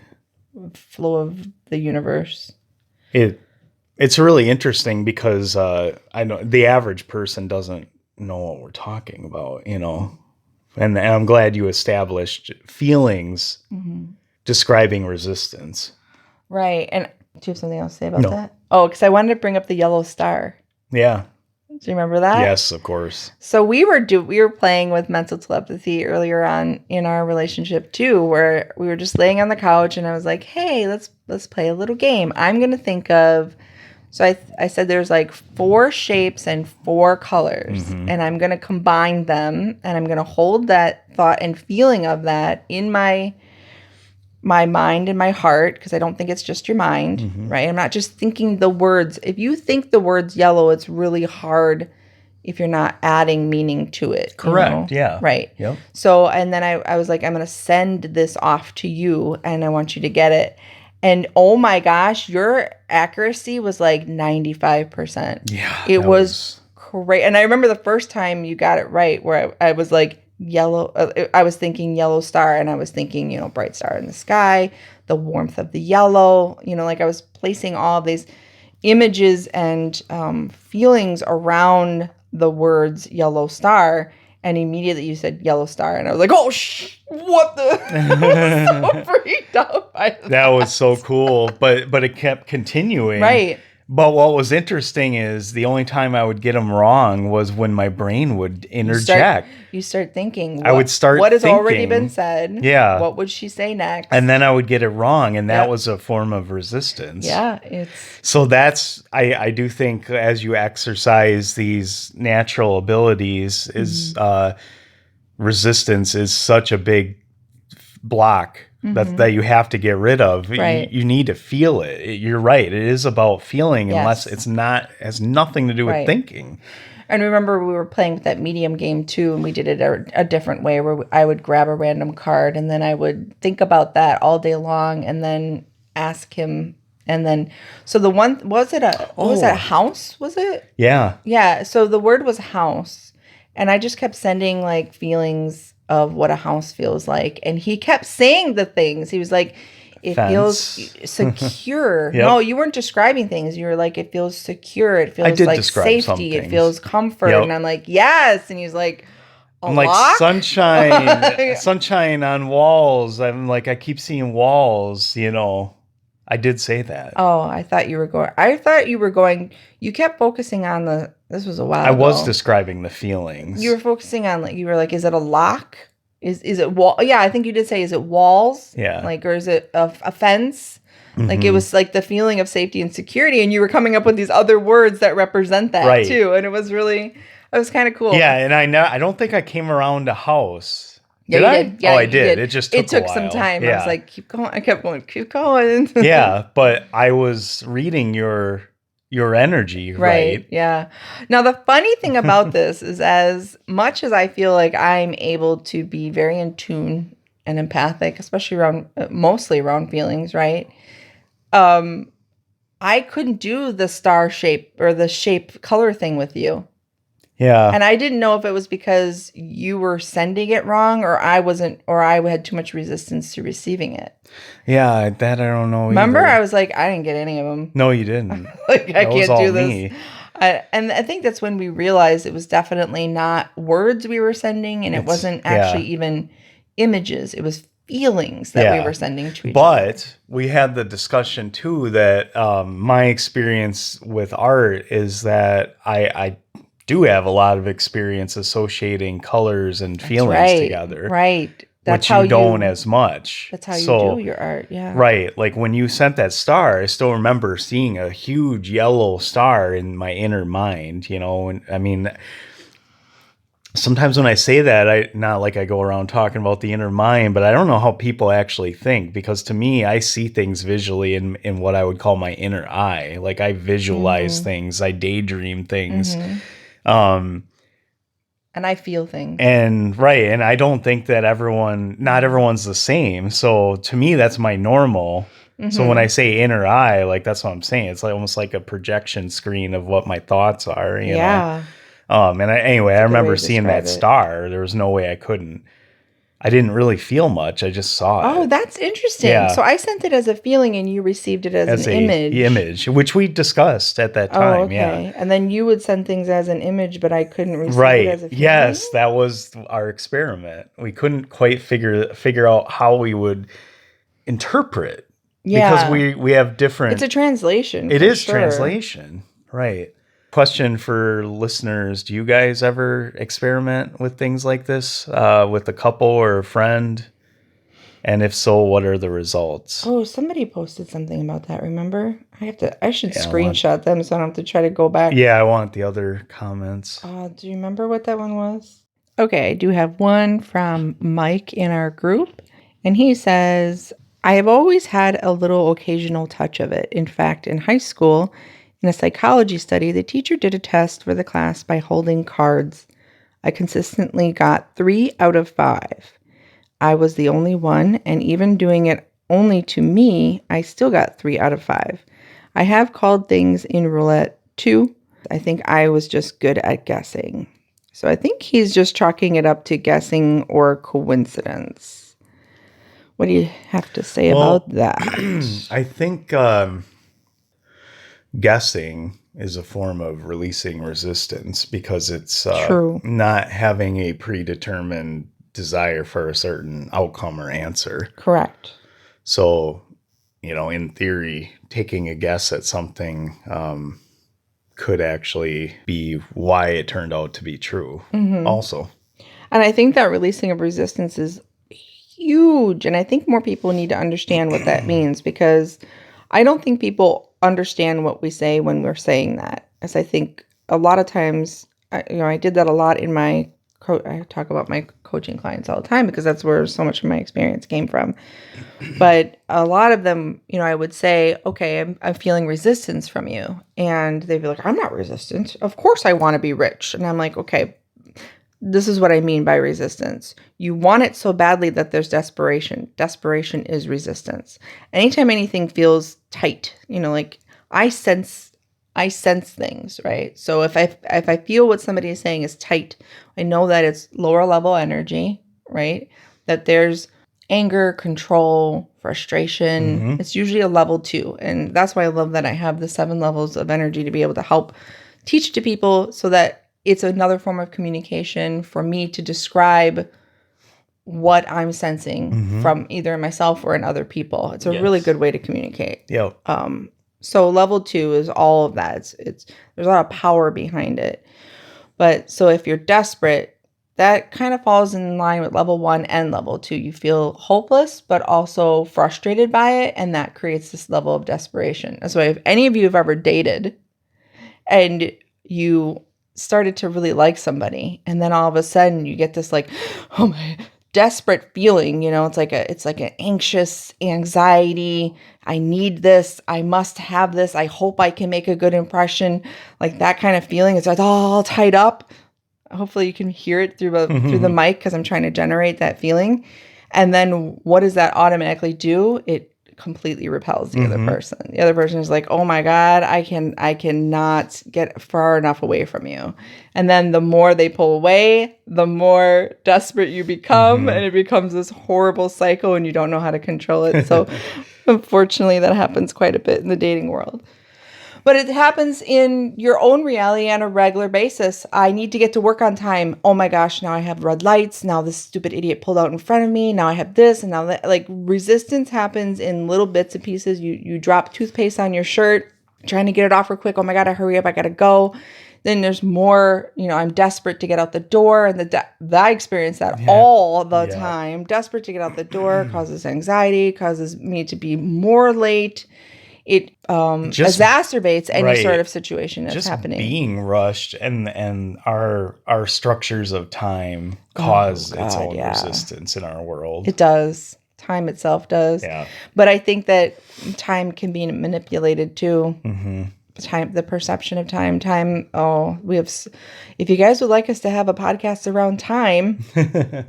Flow of the universe. It's really interesting because I know the average person doesn't know what we're talking about, and I'm glad you established feelings describing resistance. Right. And do you have something else to say about that? Oh, because I wanted to bring up the yellow star. Yeah. Do you remember that? Yes, of course. So we were playing with mental telepathy earlier on in our relationship too, where we were just laying on the couch and I was like, hey, let's play a little game. I'm going to think of, so I said there's like 4 shapes and 4 colors, and I'm going to combine them, and I'm going to hold that thought and feeling of that in my mind and my heart, because I don't think it's just your mind, right? I'm not just thinking the words. If you think the words yellow, it's really hard if you're not adding meaning to it. Correct. Yeah. Right. Yep. So, and then I was like, I'm going to send this off to you, and I want you to get it. And oh my gosh, your accuracy was like 95%. Yeah. It was great. And I remember the first time you got it right, where I was like, yellow, I was thinking yellow star, and I was thinking, bright star in the sky, the warmth of the yellow, like I was placing all of these images and feelings around the words yellow star. And immediately you said yellow star, and I was like, oh, what the? I was so freaked out by that. That was so cool, but it kept continuing. Right. But what was interesting is the only time I would get them wrong was when my brain would interject. You start thinking. I would start what has thinking, already been said. Yeah. What would she say next? And then I would get it wrong, and that was a form of resistance. Yeah. So that's, I do think as you exercise these natural abilities, is resistance is such a big block that you have to get rid of. Right. You need to feel it. You're right. It is about feeling, unless Yes. it's not, has nothing to do with Right. thinking. And remember, we were playing with that medium game too, and we did it a different way where I would grab a random card and then I would think about that all day long and then ask him. And then, so the one, was it a house? Was it? Yeah. Yeah. So the word was house. And I just kept sending like feelings of what a house feels like. And he kept saying the things. He was like, it feels secure. Yep. No, you weren't describing things. You were like, it feels secure. It I feels did like describe safety. some It things. feels comfort. Yep. And I'm like, yes. And he's like, I'm lock? like, sunshine, sunshine on walls. I'm like, I keep seeing walls, you know. I did say that. Oh, I thought you were going, you kept focusing on this was a while I ago. was describing the feelings. You were focusing on, like, you were like, is it a lock? Is it wall? Yeah, I think you did say, is it walls? Yeah. Like, or is it a fence? Mm-hmm. Like, it was like the feeling of safety and security, and you were coming up with these other words that represent that too, and it was kind of cool. Yeah, and I don't think I came around a house. Yeah, did you I? did. Yeah, oh, I you did. did. It just took a while. Some time. Yeah. I was like, keep going. I kept going, keep going. Yeah, but I was reading your energy, right? Yeah. Now, the funny thing about this is, as much as I feel like I'm able to be very in tune and empathic, especially mostly around feelings, right? I couldn't do the star shape or the shape color thing with you. Yeah. And I didn't know if it was because you were sending it wrong, or I had too much resistance to receiving it. Yeah, that I don't know. Remember, either. I was like, I didn't get any of them. No, you didn't. Like, I That was can't do all this. me. And I think that's when we realized it was definitely not words we were sending, and it wasn't actually even images. It was feelings that we were sending to each other. But we had the discussion too that my experience with art is that I do have a lot of experience associating colors and feelings together. Right. That's which how you don't as much. That's how you do your art, yeah. Right. Like when you sent that star, I still remember seeing a huge yellow star in my inner mind, you know, and I mean, sometimes when I say that, not like I go around talking about the inner mind, but I don't know how people actually think, because to me, I see things visually in what I would call my inner eye. Like I visualize things, I daydream things. And I feel things. And I don't think that not everyone's the same. So to me, that's my normal. So when I say inner eye, like that's what I'm saying. It's like almost like a projection screen of what my thoughts are. You know? And I remember seeing that star. There was no way I didn't really feel much. I just saw it. Oh, that's interesting. Yeah. So I sent it as a feeling and you received it as an image. Image, which we discussed at that time. Oh, okay. Yeah. And then you would send things as an image, but I couldn't receive it as a feeling? Yes, that was our experiment. We couldn't quite figure out how we would interpret. Yeah. Because we have different... It's a translation. It is translation. Right. Question for listeners: do you guys ever experiment with things like this with a couple or a friend? And if so, what are the results? Oh, somebody posted something about that. Remember? I should screenshot them so I don't have to try to go back. Yeah, I want the other comments. Do you remember what that one was? Okay, I do have one from Mike in our group, and he says, "I have always had a little occasional touch of it. In fact, in high school, in a psychology study, the teacher did a test for the class by holding cards. I consistently got 3 out of 5. I was the only one, and even doing it only to me, I still got 3 out of 5. I have called things in roulette too. I think I was just good at guessing." So I think he's just chalking it up to guessing or coincidence. What do you have to say about that? I think guessing is a form of releasing resistance, because it's not having a predetermined desire for a certain outcome or answer. Correct. So, in theory, taking a guess at something could actually be why it turned out to be true also. And I think that releasing of resistance is huge. And I think more people need to understand what that means, because I don't think people understand what we say when we're saying that. As I think a lot of times, I did that a lot in my I talk about my coaching clients all the time because that's where so much of my experience came from. But a lot of them, I would say, okay, I'm feeling resistance from you. And they'd be like, I'm not resistant. Of course I want to be rich. And I'm like, okay, this is what I mean by resistance. You want it so badly that there's desperation. Desperation is resistance. Anytime anything feels tight, like I sense things, right? So if I feel what somebody is saying is tight, I know that it's lower level energy, right? That there's anger, control, frustration. It's usually a level 2. And that's why I love that I have the 7 levels of energy to be able to help teach to people so that it's another form of communication for me to describe what I'm sensing from either myself or in other people. It's a really good way to communicate. Yep. So level 2 is all of that. It's there's a lot of power behind it. But so if you're desperate, that kind of falls in line with level 1 and level 2. You feel hopeless, but also frustrated by it. And that creates this level of desperation. That's why if any of you have ever dated and you started to really like somebody, and then all of a sudden you get this like, oh my, desperate feeling, it's like an anxious anxiety. I need this. I must have this. I hope I can make a good impression. Like that kind of feeling. It's like all tied up. Hopefully you can hear it through the mic because I'm trying to generate that feeling. And then what does that automatically do? It completely repels the other person. The other person is like, oh my God, I cannot get far enough away from you. And then the more they pull away, the more desperate you become. And it becomes this horrible cycle and you don't know how to control it. So unfortunately, that happens quite a bit in the dating world. But it happens in your own reality on a regular basis. I need to get to work on time. Oh my gosh, now I have red lights. Now this stupid idiot pulled out in front of me. Now I have this and now that. Like resistance happens in little bits and pieces. You drop toothpaste on your shirt, trying to get it off real quick. Oh my God, I hurry up. I got to go. Then there's more, I'm desperate to get out the door. And I experience that all the time. Desperate to get out the door causes anxiety, causes me to be more late. It exacerbates any sort of situation that's happening. Being rushed and our structures of time cause its own resistance in our world. It does. Time itself does. Yeah. But I think that time can be manipulated too. Time, the perception of time. We have. If you guys would like us to have a podcast around time,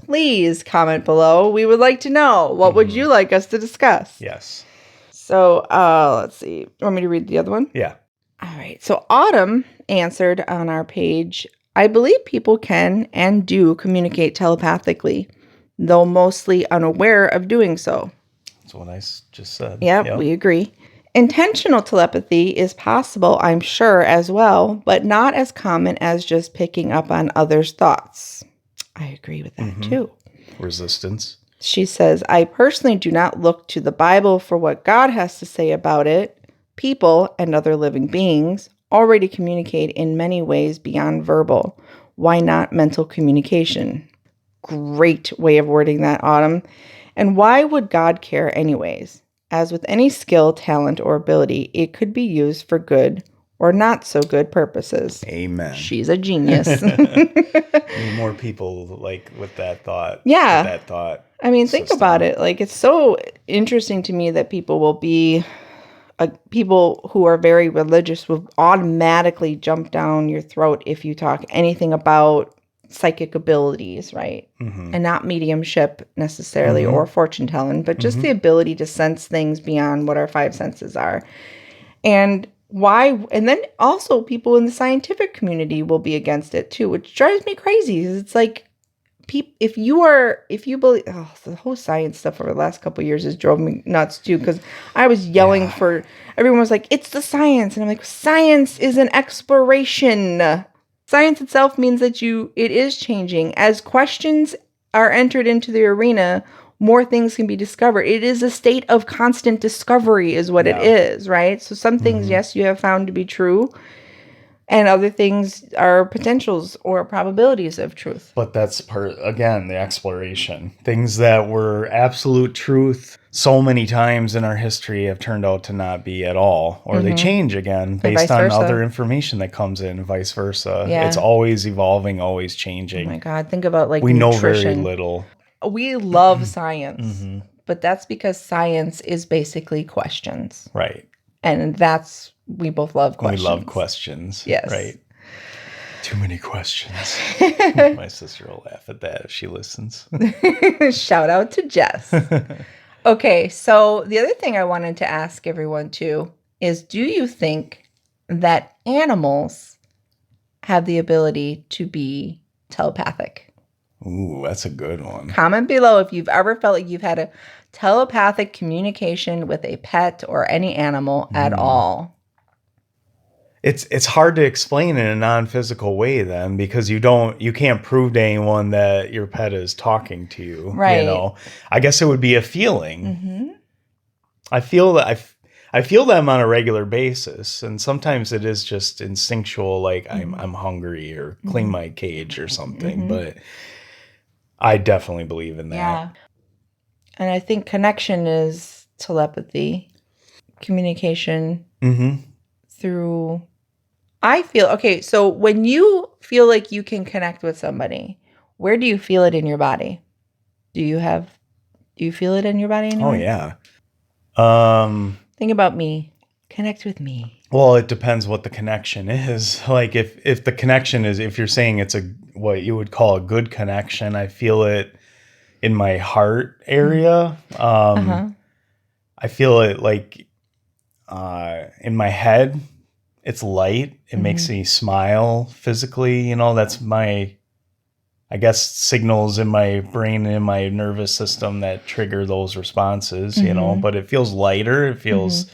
please comment below. We would like to know what would you like us to discuss. Yes. So, let's see. Want me to read the other one? Yeah. All right. So, Autumn answered on our page, I believe people can and do communicate telepathically, though mostly unaware of doing so. That's what I just said. Yep, we agree. Intentional telepathy is possible, I'm sure, as well, but not as common as just picking up on others' thoughts. I agree with that, too. Resistance. She says, I personally do not look to the Bible for what God has to say about it. People and other living beings already communicate in many ways beyond verbal. Why not mental communication? Great way of wording that, Autumn. And why would God care anyways? As with any skill, talent, or ability, it could be used for good or not so good purposes. Amen. She's a genius. Need more people with that thought. Yeah. With that thought. I mean, think about it. Like, it's so interesting to me that people will be, people who are very religious will automatically jump down your throat if you talk anything about psychic abilities, right? And not mediumship necessarily or fortune telling, but just the ability to sense things beyond what our 5 senses are. And why? And then also people in the scientific community will be against it too, which drives me crazy. It's like, if you believe, the whole science stuff over the last couple of years has drove me nuts too, because I was yelling for, everyone was like, it's the science. And I'm like, science is an exploration. Science itself means that it is changing. As questions are entered into the arena, more things can be discovered. It is a state of constant discovery is what it is, right? So some things, yes, you have found to be true. And other things are potentials or probabilities of truth. But that's again, the exploration. Things that were absolute truth so many times in our history have turned out to not be at all. Or they change again based vice on versa. other information that comes in, vice versa. Yeah. It's always evolving, always Oh changing. my God, think about like We know very nutrition. little. We love science, but that's because science is basically questions. Right. And we both love questions. We love questions. Yes. Right. Too many questions. My sister will laugh at that if she listens. Shout out to Jess. Okay, so the other thing I wanted to ask everyone too is, do you think that animals have the ability to be telepathic? Ooh, that's a good one. Comment below if you've ever felt like you've had a telepathic communication with a pet or any animal at all. It's hard to explain in a non-physical way then, because you can't prove to anyone that your pet is talking to you. Right. You know, I guess it would be a feeling. I feel them on a regular basis, and sometimes it is just instinctual, like I'm hungry or clean my cage or something. But I definitely believe in that. Yeah. And I think connection is telepathy, communication through. Okay, so when you feel like you can connect with somebody, where do you feel it in your body? Do you feel it in your body anywhere? Oh, yeah. Think about me. Connect with me. Well, it depends what the connection is. Like if the connection is, if you're saying it's what you would call a good connection, I feel it in my heart area. I feel it like in my head. It's light. It makes me smile physically. You know, that's I guess, signals in my brain and in my nervous system that trigger those responses, you know, but it feels lighter. It feels,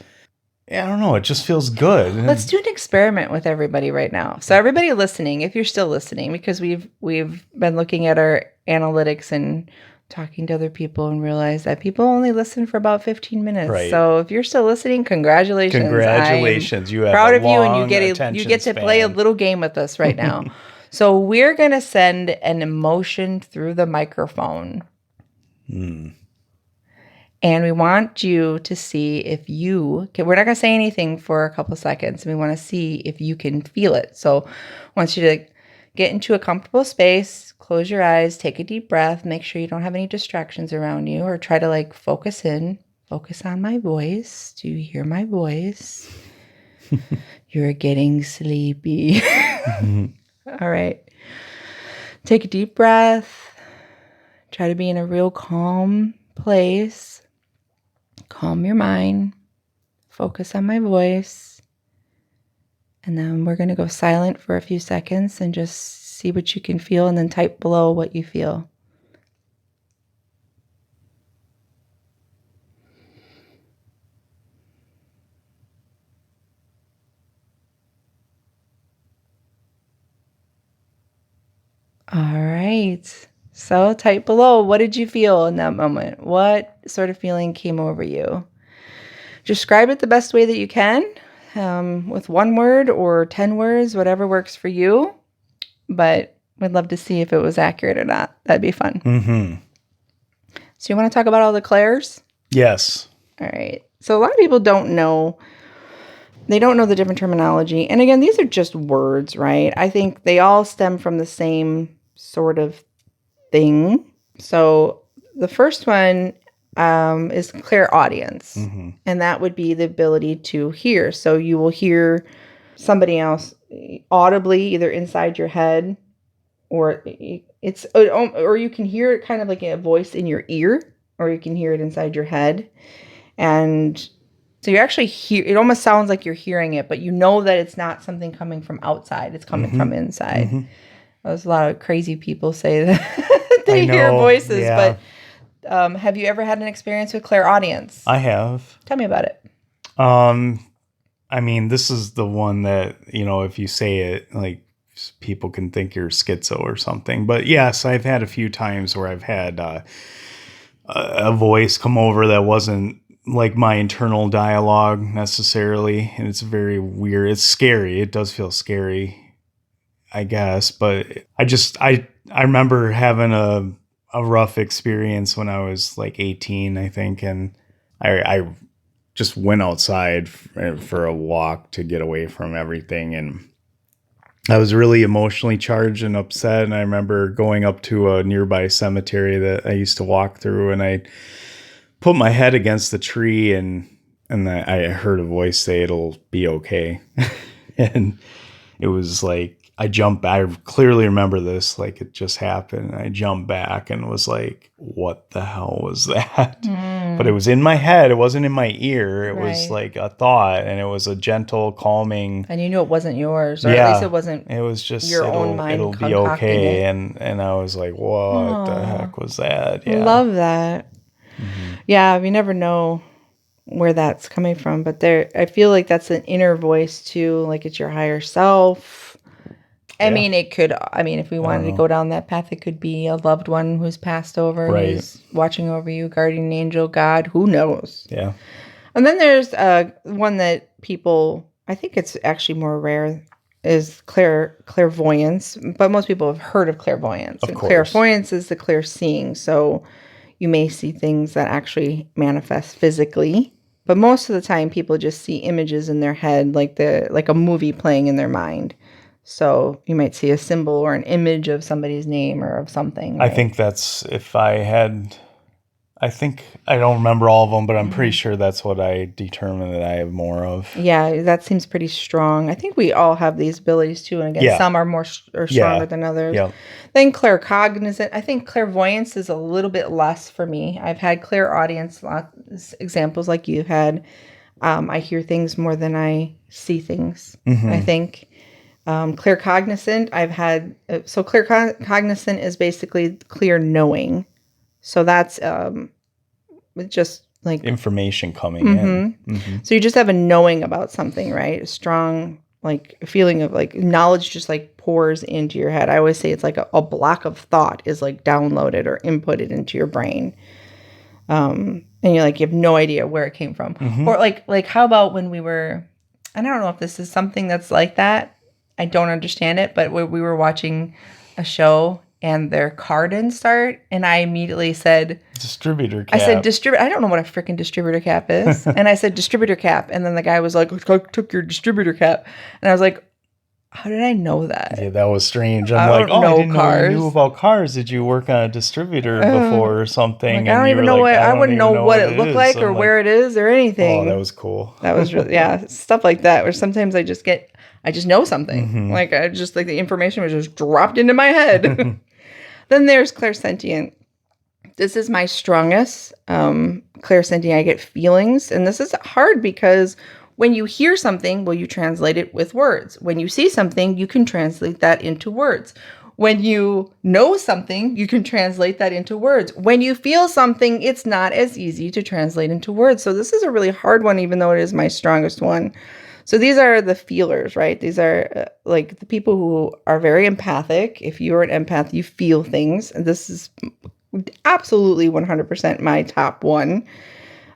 I don't know. It just feels good. Let's do an experiment with everybody right now. So everybody listening, if you're still listening, because we've been looking at our analytics and talking to other people and realize that people only listen for about 15 minutes. Right. So if you're still listening, congratulations. Congratulations. You have proud a of you, and you long get to play a span. little game with us right now. So we're going to send an emotion through the microphone. And we want you to see if we're not going to say anything for a couple seconds. We want to see if you can feel it. So I want you to get into a comfortable space, close your eyes, take a deep breath, make sure you don't have any distractions around you, or try to like focus on my voice. Do you hear my voice? You're getting sleepy. All right. Take a deep breath. Try to be in a real calm place. Calm your mind. Focus on my voice. And then we're going to go silent for a few seconds and just see what you can feel, and then type below what you feel. All right. So type below, what did you feel in that moment? What sort of feeling came over you? Describe it the best way that you can, with one word or 10 words, whatever works for you. But we'd love to see if it was accurate or not. That'd be fun. So you want to talk about all the clairs? Yes. All right. So a lot of people don't know. They don't know the different terminology. And again, these are just words, right? I think they all stem from the same sort of thing. So the first one is clairaudience. And that would be the ability to hear. So you will hear somebody else audibly, either inside your head, or you can hear it kind of like a voice in your ear, or you can hear it inside your head. And so you actually hear, it almost sounds like you're hearing it, but you know that it's not something coming from outside. It's coming from inside. There's a lot of crazy people say that they hear voices, but have you ever had an experience with clairaudience? I have. Tell me about it. I mean, this is the one that, you know, if you say it, like, people can think you're schizo or something. But yes, I've had a few times where I've had a voice come over that wasn't like my internal dialogue necessarily, and it's very weird. It's scary. It does feel scary, I guess, but I remember having a rough experience when I was like 18, I think, and I just went outside for a walk to get away from everything, and I was really emotionally charged and upset. And I remember going up to a nearby cemetery that I used to walk through, and I put my head against the tree, and I heard a voice say, "It'll be okay." And it was like, I clearly remember this, like it just happened. I jumped back and was like, what the hell was that? But it was in my head. It wasn't in my ear. It was like a thought, and it was a gentle, calming. And you knew it wasn't yours, or at least it wasn't. It was just your own mind. It'll be okay. And I was like, what the heck was that? Yeah. Love that. Mm-hmm. Yeah, we never know where that's coming from, but I feel like that's an inner voice too. Like it's your higher self. I mean, if we wanted to go down that path, it could be a loved one who's passed over, who's watching over you, guardian angel, God, who knows? Yeah. And then there's one that people, I think it's actually more rare, is clairvoyance, but most people have heard of clairvoyance. Of course. Clairvoyance is the clear seeing, so you may see things that actually manifest physically, but most of the time people just see images in their head, like a movie playing in their mind. So you might see a symbol or an image of somebody's name or of something. Right? I think that's, I don't remember all of them, but I'm pretty sure that's what I determined that I have more of. Yeah, that seems pretty strong. I think we all have these abilities too. And again, some are more stronger than others. Yeah. Then claircognizant. I think clairvoyance is a little bit less for me. I've had clairaudience examples like you've had. I hear things more than I see things, I think. Claircognizant, claircognizant is basically clear knowing. So that's just like information coming in. Mm-hmm. So you just have a knowing about something, right? A strong like feeling of like knowledge just like pours into your head. I always say it's like a block of thought is like downloaded or inputted into your brain. And you have no idea where it came from. Or like how about when we were, I don't know if this is something that's like that. I don't understand it, but we were watching a show and their car didn't start, and I immediately said distributor cap. I said distributor. I don't know what a freaking distributor cap is, and I said distributor cap, and then the guy was like, "I took your distributor cap," and I was like, "How did I know that?" Yeah, that was strange. I didn't know you knew about cars. Did you work on a distributor before or something? Like, I don't even know what I wouldn't know what it looked like or where it is or anything. Oh, that was cool. That was really stuff like that. Where sometimes I just know something. Like I just like the information was just dropped into my head. Then there's clairsentient. This is my strongest. Clairsentient, I get feelings. And this is hard because when you hear something, well, you translate it with words. When you see something, you can translate that into words. When you know something, you can translate that into words. When you feel something, it's not as easy to translate into words. So this is a really hard one, even though it is my strongest one. So these are the feelers, right? These are like the people who are very empathic. If you're an empath, you feel things. And this is absolutely 100% my top one.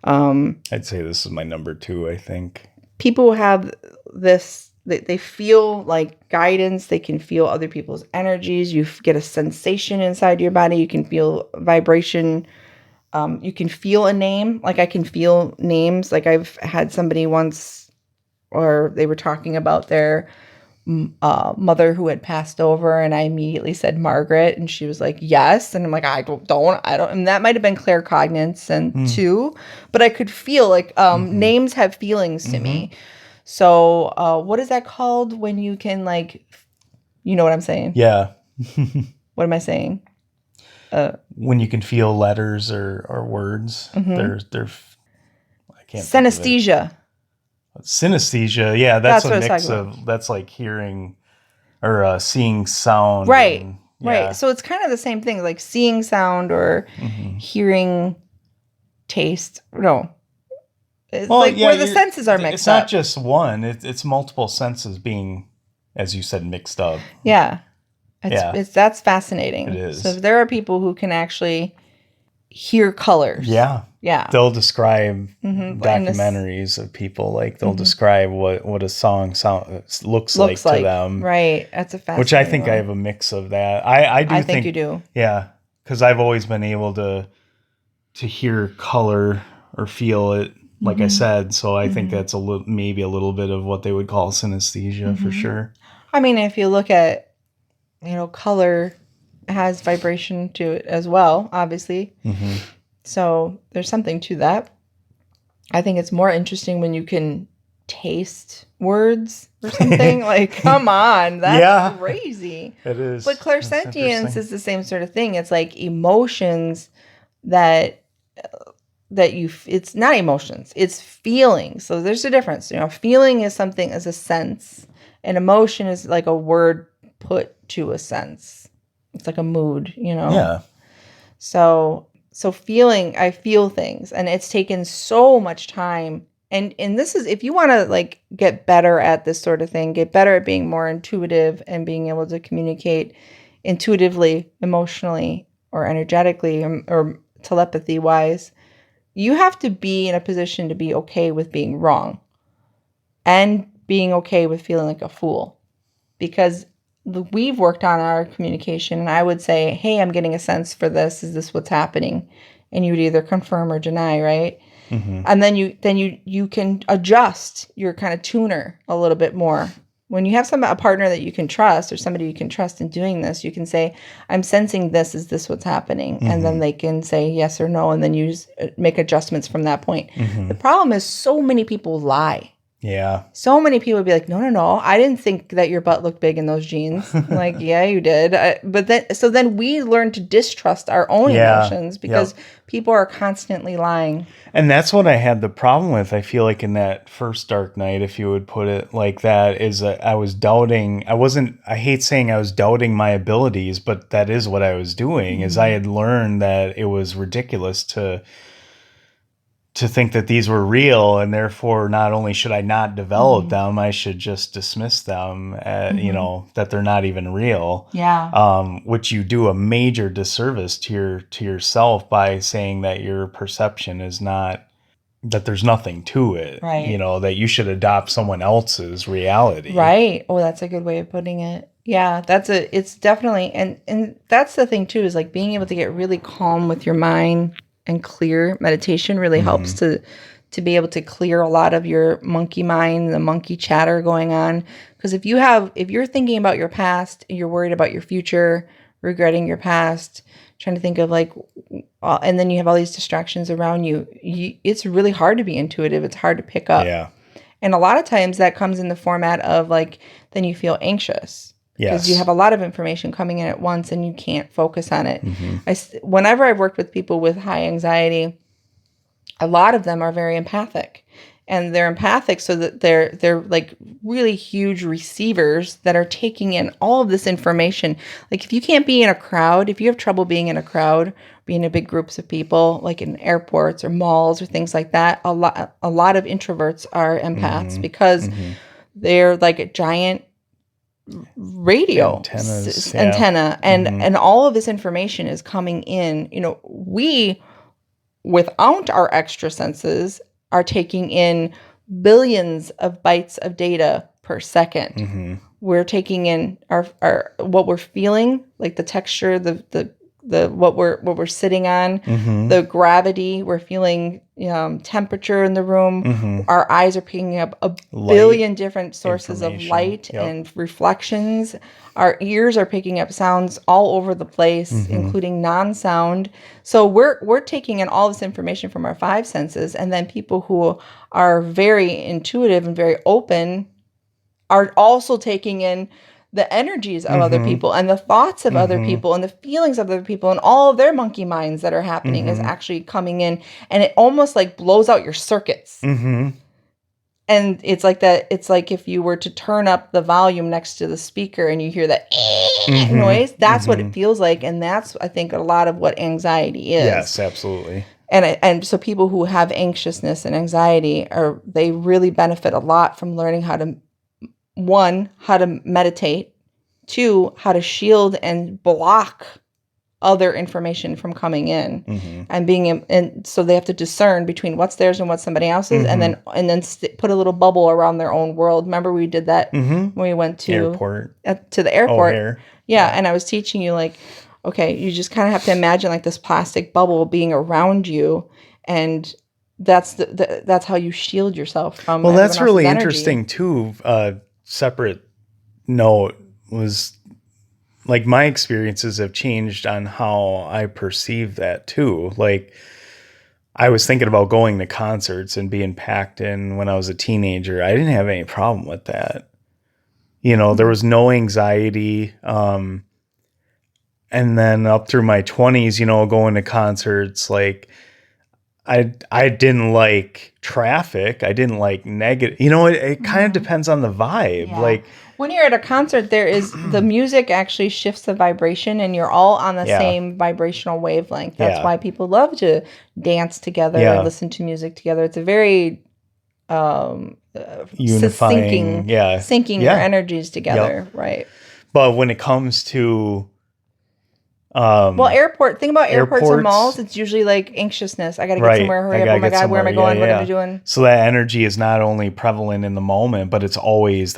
I'd say this is my number 2, I think. People who have this, they feel like guidance. They can feel other people's energies. You get a sensation inside your body. You can feel vibration. You can feel a name. Like I can feel names. Like I've had somebody once, or they were talking about their mother who had passed over, and I immediately said Margaret, and she was like, yes. And I'm like, I don't, and that might have been claircognizance and too, but I could feel like names have feelings to me. So what is that called when you can like, you know what I'm saying? Yeah. What am I saying? When you can feel letters or words, they're I can't. Synesthesia. Synesthesia, yeah, that's a mix of, that's like hearing or seeing sound. Right, right. So it's kind of the same thing, like seeing sound or hearing taste. No. It's where the senses are mixed up. It's not just one, it's multiple senses being, as you said, mixed up. Yeah. That's fascinating. It is. So there are people who can actually hear colors. Yeah. Yeah. They'll describe And documentaries of people. Like they'll describe what a song looks like to them. Right. That's a fascinating Which I think I one. have a mix of that. I do I think you do. Yeah. Because I've always been able to hear color or feel it, like I said. So I think that's maybe a little bit of what they would call synesthesia for sure. I mean, if you look at, color has vibration to it as well, obviously. So there's something to that. I think it's more interesting when you can taste words or something. Like, come on, that's crazy. It is. But clairsentience is the same sort of thing. It's like emotions that it's not emotions, it's feelings. So there's a difference. Feeling is something as a sense, and emotion is like a word put to a sense. It's like a mood, Yeah. So feeling, I feel things, and it's taken so much time. And this is, if you want to like get better at this sort of thing, get better at being more intuitive and being able to communicate intuitively, emotionally, or energetically, or telepathy wise, you have to be in a position to be okay with being wrong and being okay with feeling like a fool. Because we've worked on our communication, and I would say, hey, I'm getting a sense for this. Is this what's happening? And you would either confirm or deny, right? And then you can adjust your kind of tuner a little bit more. When you have a partner that you can trust, or somebody you can trust in doing this, you can say, I'm sensing this. Is this what's happening? And then they can say yes or no, and then you just make adjustments from that point. The problem is so many people lie. Yeah. So many people would be like, no, I didn't think that your butt looked big in those jeans. I'm like, yeah, you did. But then we learn to distrust our own emotions because people are constantly lying. And that's what I had the problem with. I feel like in that first dark night, if you would put it like that, is I was doubting. I hate saying I was doubting my abilities, but that is what I was doing, is I had learned that it was ridiculous to think that these were real, and therefore not only should I not develop them, I should just dismiss them, that they're not even real. Yeah. Which you do a major disservice to yourself by saying that your perception is not, that there's nothing to it. Right. That you should adopt someone else's reality. Right. Oh, that's a good way of putting it. Yeah, it's definitely, and that's the thing too, is like being able to get really calm with your mind and clear. Meditation really helps to be able to clear a lot of your monkey mind, the monkey chatter going on. Because if you're thinking about your past, you're worried about your future, regretting your past, trying to think of like, and then you have all these distractions around you, it's really hard to be intuitive. It's hard to pick up. Yeah. And a lot of times that comes in the format of like, then you feel anxious. Because you have a lot of information coming in at once and you can't focus on it. Whenever I've worked with people with high anxiety, a lot of them are very empathic. And they're empathic so that they're like really huge receivers that are taking in all of this information. Like if you can't be in a crowd, if you have trouble being in a crowd, being in big groups of people, like in airports or malls or things like that, a lot of introverts are empaths because they're like a giant radio antenna, and all of this information is coming in. We, without our extra senses, are taking in billions of bytes of data per second. We're taking in our what we're feeling, like the texture, the what we're sitting on, the gravity. We're feeling temperature in the room. Our eyes are picking up a billion different sources of light and reflections. Our ears are picking up sounds all over the place, including non-sound. So we're taking in all this information from our five senses, and then people who are very intuitive and very open are also taking in the energies of other people and the thoughts of other people and the feelings of other people, and all of their monkey minds that are happening is actually coming in, and it almost like blows out your circuits. And it's like that. It's like if you were to turn up the volume next to the speaker and you hear that noise, that's what it feels like. And that's, I think, a lot of what anxiety is. Yes, absolutely. And so people who have anxiousness and anxiety they really benefit a lot from learning how to, one, how to meditate, two, how to shield and block other information from coming in, and so they have to discern between what's theirs and what's somebody else's, and then put a little bubble around their own world. Remember we did that when we went to to the airport. And I was teaching you like, okay, you just kind of have to imagine like this plastic bubble being around you, and that's that's how you shield yourself from. Well, that's really energy. interesting too. Separate note was like my experiences have changed on how I perceive that too. Like I was thinking about going to concerts and being packed in when I was a teenager. I didn't have any problem with that. You know, there was no anxiety. And then up through my 20s, you know, going to concerts, like I didn't like traffic. I didn't like negative. You know, it kind of depends on the vibe. Yeah. Like when you're at a concert, there is the music actually shifts the vibration, and you're all on the same vibrational wavelength. That's why people love to dance together and listen to music together. It's a very unifying, syncing your energies together, right? But when it comes to think about airports and malls. It's usually like anxiousness. I got to get somewhere. Hurry up! Oh my God, where am I going? What am I doing? So that energy is not only prevalent in the moment, but that's always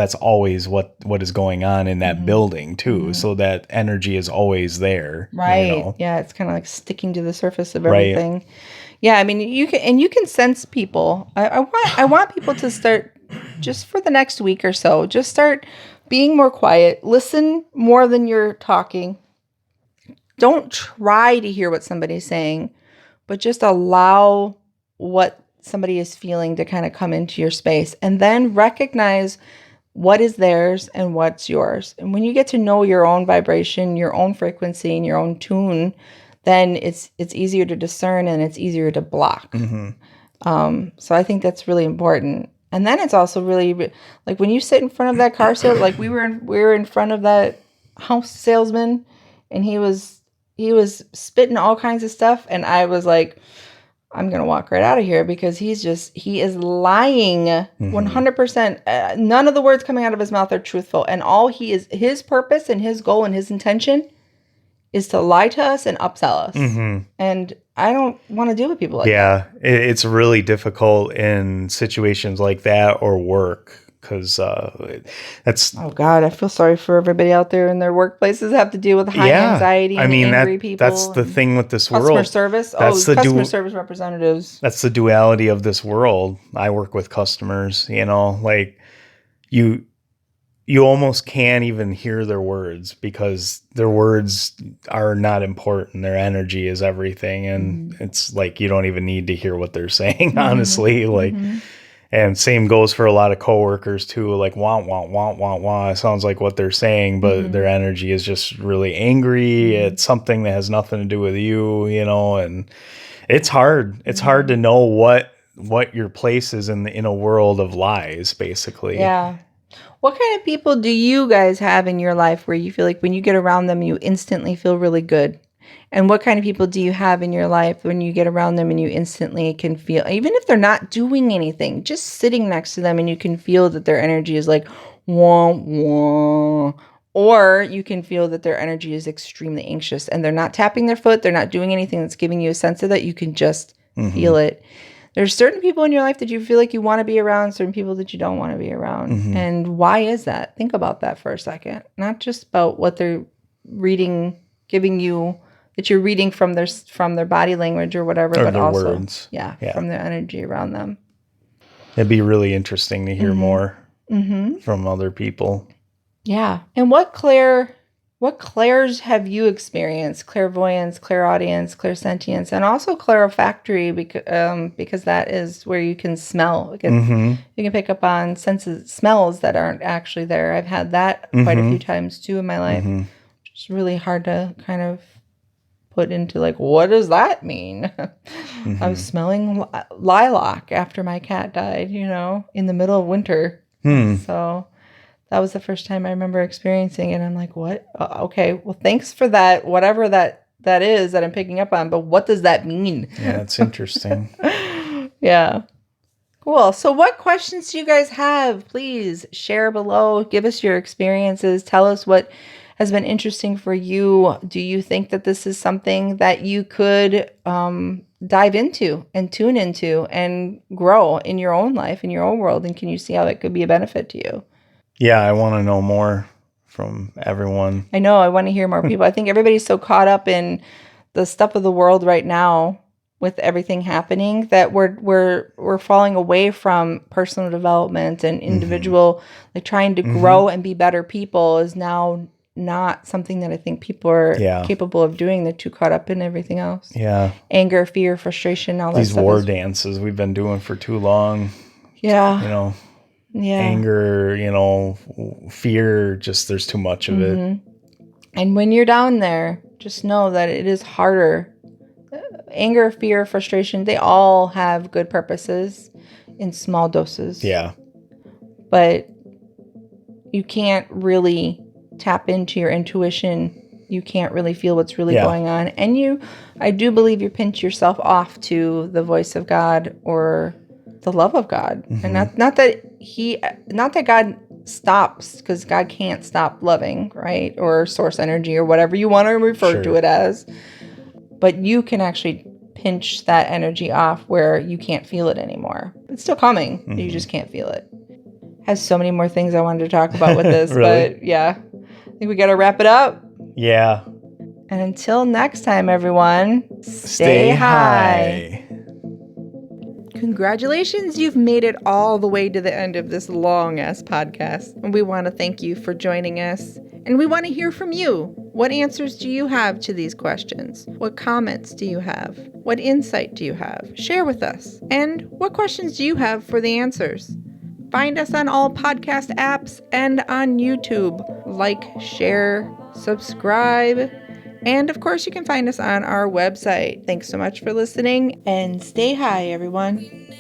what is going on in that building too. So that energy is always there, right? You know? Yeah, it's kind of like sticking to the surface of everything. Right. Yeah, I mean, you can sense people. I want people to start just for the next week or so. Just start being more quiet. Listen more than you're talking. Don't try to hear what somebody's saying, but just allow what somebody is feeling to kind of come into your space, and then recognize what is theirs and what's yours. And when you get to know your own vibration, your own frequency, and your own tune, then it's easier to discern and it's easier to block. So I think that's really important. And then it's also really like when you sit in front of that car sale, like we were in front of that house salesman, and he was spitting all kinds of stuff. And I was like, I'm going to walk right out of here, because he is lying 100%. None of the words coming out of his mouth are truthful. And all his purpose and his goal and his intention is to lie to us and upsell us. And I don't want to deal with people like that. Yeah, it's really difficult in situations like that or work. Because that's... Oh, God, I feel sorry for everybody out there in their workplaces have to deal with high anxiety and angry people. That's the thing with this world. Customer service. Customer service representatives. That's the duality of this world. I work with customers, you know, like you almost can't even hear their words, because their words are not important. Their energy is everything. And it's like you don't even need to hear what they're saying, honestly. Like... And same goes for a lot of coworkers too, like wah, wah, wah, wah, wah. It sounds like what they're saying, but their energy is just really angry. It's something that has nothing to do with you, you know, and it's hard. It's hard to know what your place is in a world of lies, basically. Yeah. What kind of people do you guys have in your life where you feel like when you get around them, you instantly feel really good? And what kind of people do you have in your life when you get around them and you instantly can feel, even if they're not doing anything, just sitting next to them and you can feel that their energy is like, wah, wah. Or you can feel that their energy is extremely anxious and they're not tapping their foot. They're not doing anything that's giving you a sense of that. You can just feel it. There's certain people in your life that you feel like you want to be around, certain people that you don't want to be around. And why is that? Think about that for a second. Not just about what they're reading, giving you, that you're reading from their body language or whatever, or but their also words. Yeah, from their energy around them. It'd be really interesting to hear more from other people. Yeah. And what clairs have you experienced? Clairvoyance, clairaudience, clairsentience, and also clairolfactory, because that is where you can smell. You can pick up on smells that aren't actually there. I've had that quite a few times too in my life. It's really hard to kind of put into like, what does that mean? I was smelling lilac after my cat died, you know, in the middle of winter. So that was the first time I remember experiencing it. I'm like, what? Okay, well, thanks for that, whatever that is that I'm picking up on. But what does that mean? Yeah, it's interesting. Yeah. Cool. So what questions do you guys have? Please share below. Give us your experiences. Tell us what has been interesting for you. Do you think that this is something that you could dive into and tune into and grow in your own life, in your own world? And can you see how that could be a benefit to you? Yeah, I want to know more from everyone. I know. I want to hear more people. I think everybody's so caught up in the stuff of the world right now with everything happening that we're falling away from personal development and individual, like trying to grow and be better people is now not something that I think people are capable of doing. They're too caught up in everything else. Yeah. Anger, fear, frustration, all that These stuff. war dances we've been doing for too long. Yeah. You know, yeah. anger, you know, fear, just there's too much of it. And when you're down there, just know that it is harder. Anger, fear, frustration, they all have good purposes in small doses. Yeah. But you can't really tap into your intuition. You can't really feel what's really going on. And I do believe you pinch yourself off to the voice of God or the love of God. And not that God stops, because God can't stop loving, right? Or source energy or whatever you want to refer to it as. But you can actually pinch that energy off where you can't feel it anymore. It's still coming. You just can't feel it. Has so many more things I wanted to talk about with this. Really? But yeah, I think we got to wrap it up. Yeah. And until next time, everyone, stay high. Congratulations, you've made it all the way to the end of this long-ass podcast. And we want to thank you for joining us. And we want to hear from you. What answers do you have to these questions? What comments do you have? What insight do you have? Share with us. And what questions do you have for the answers? Find us on all podcast apps and on YouTube. Like, share, subscribe. And of course, you can find us on our website. Thanks so much for listening, and stay high, everyone.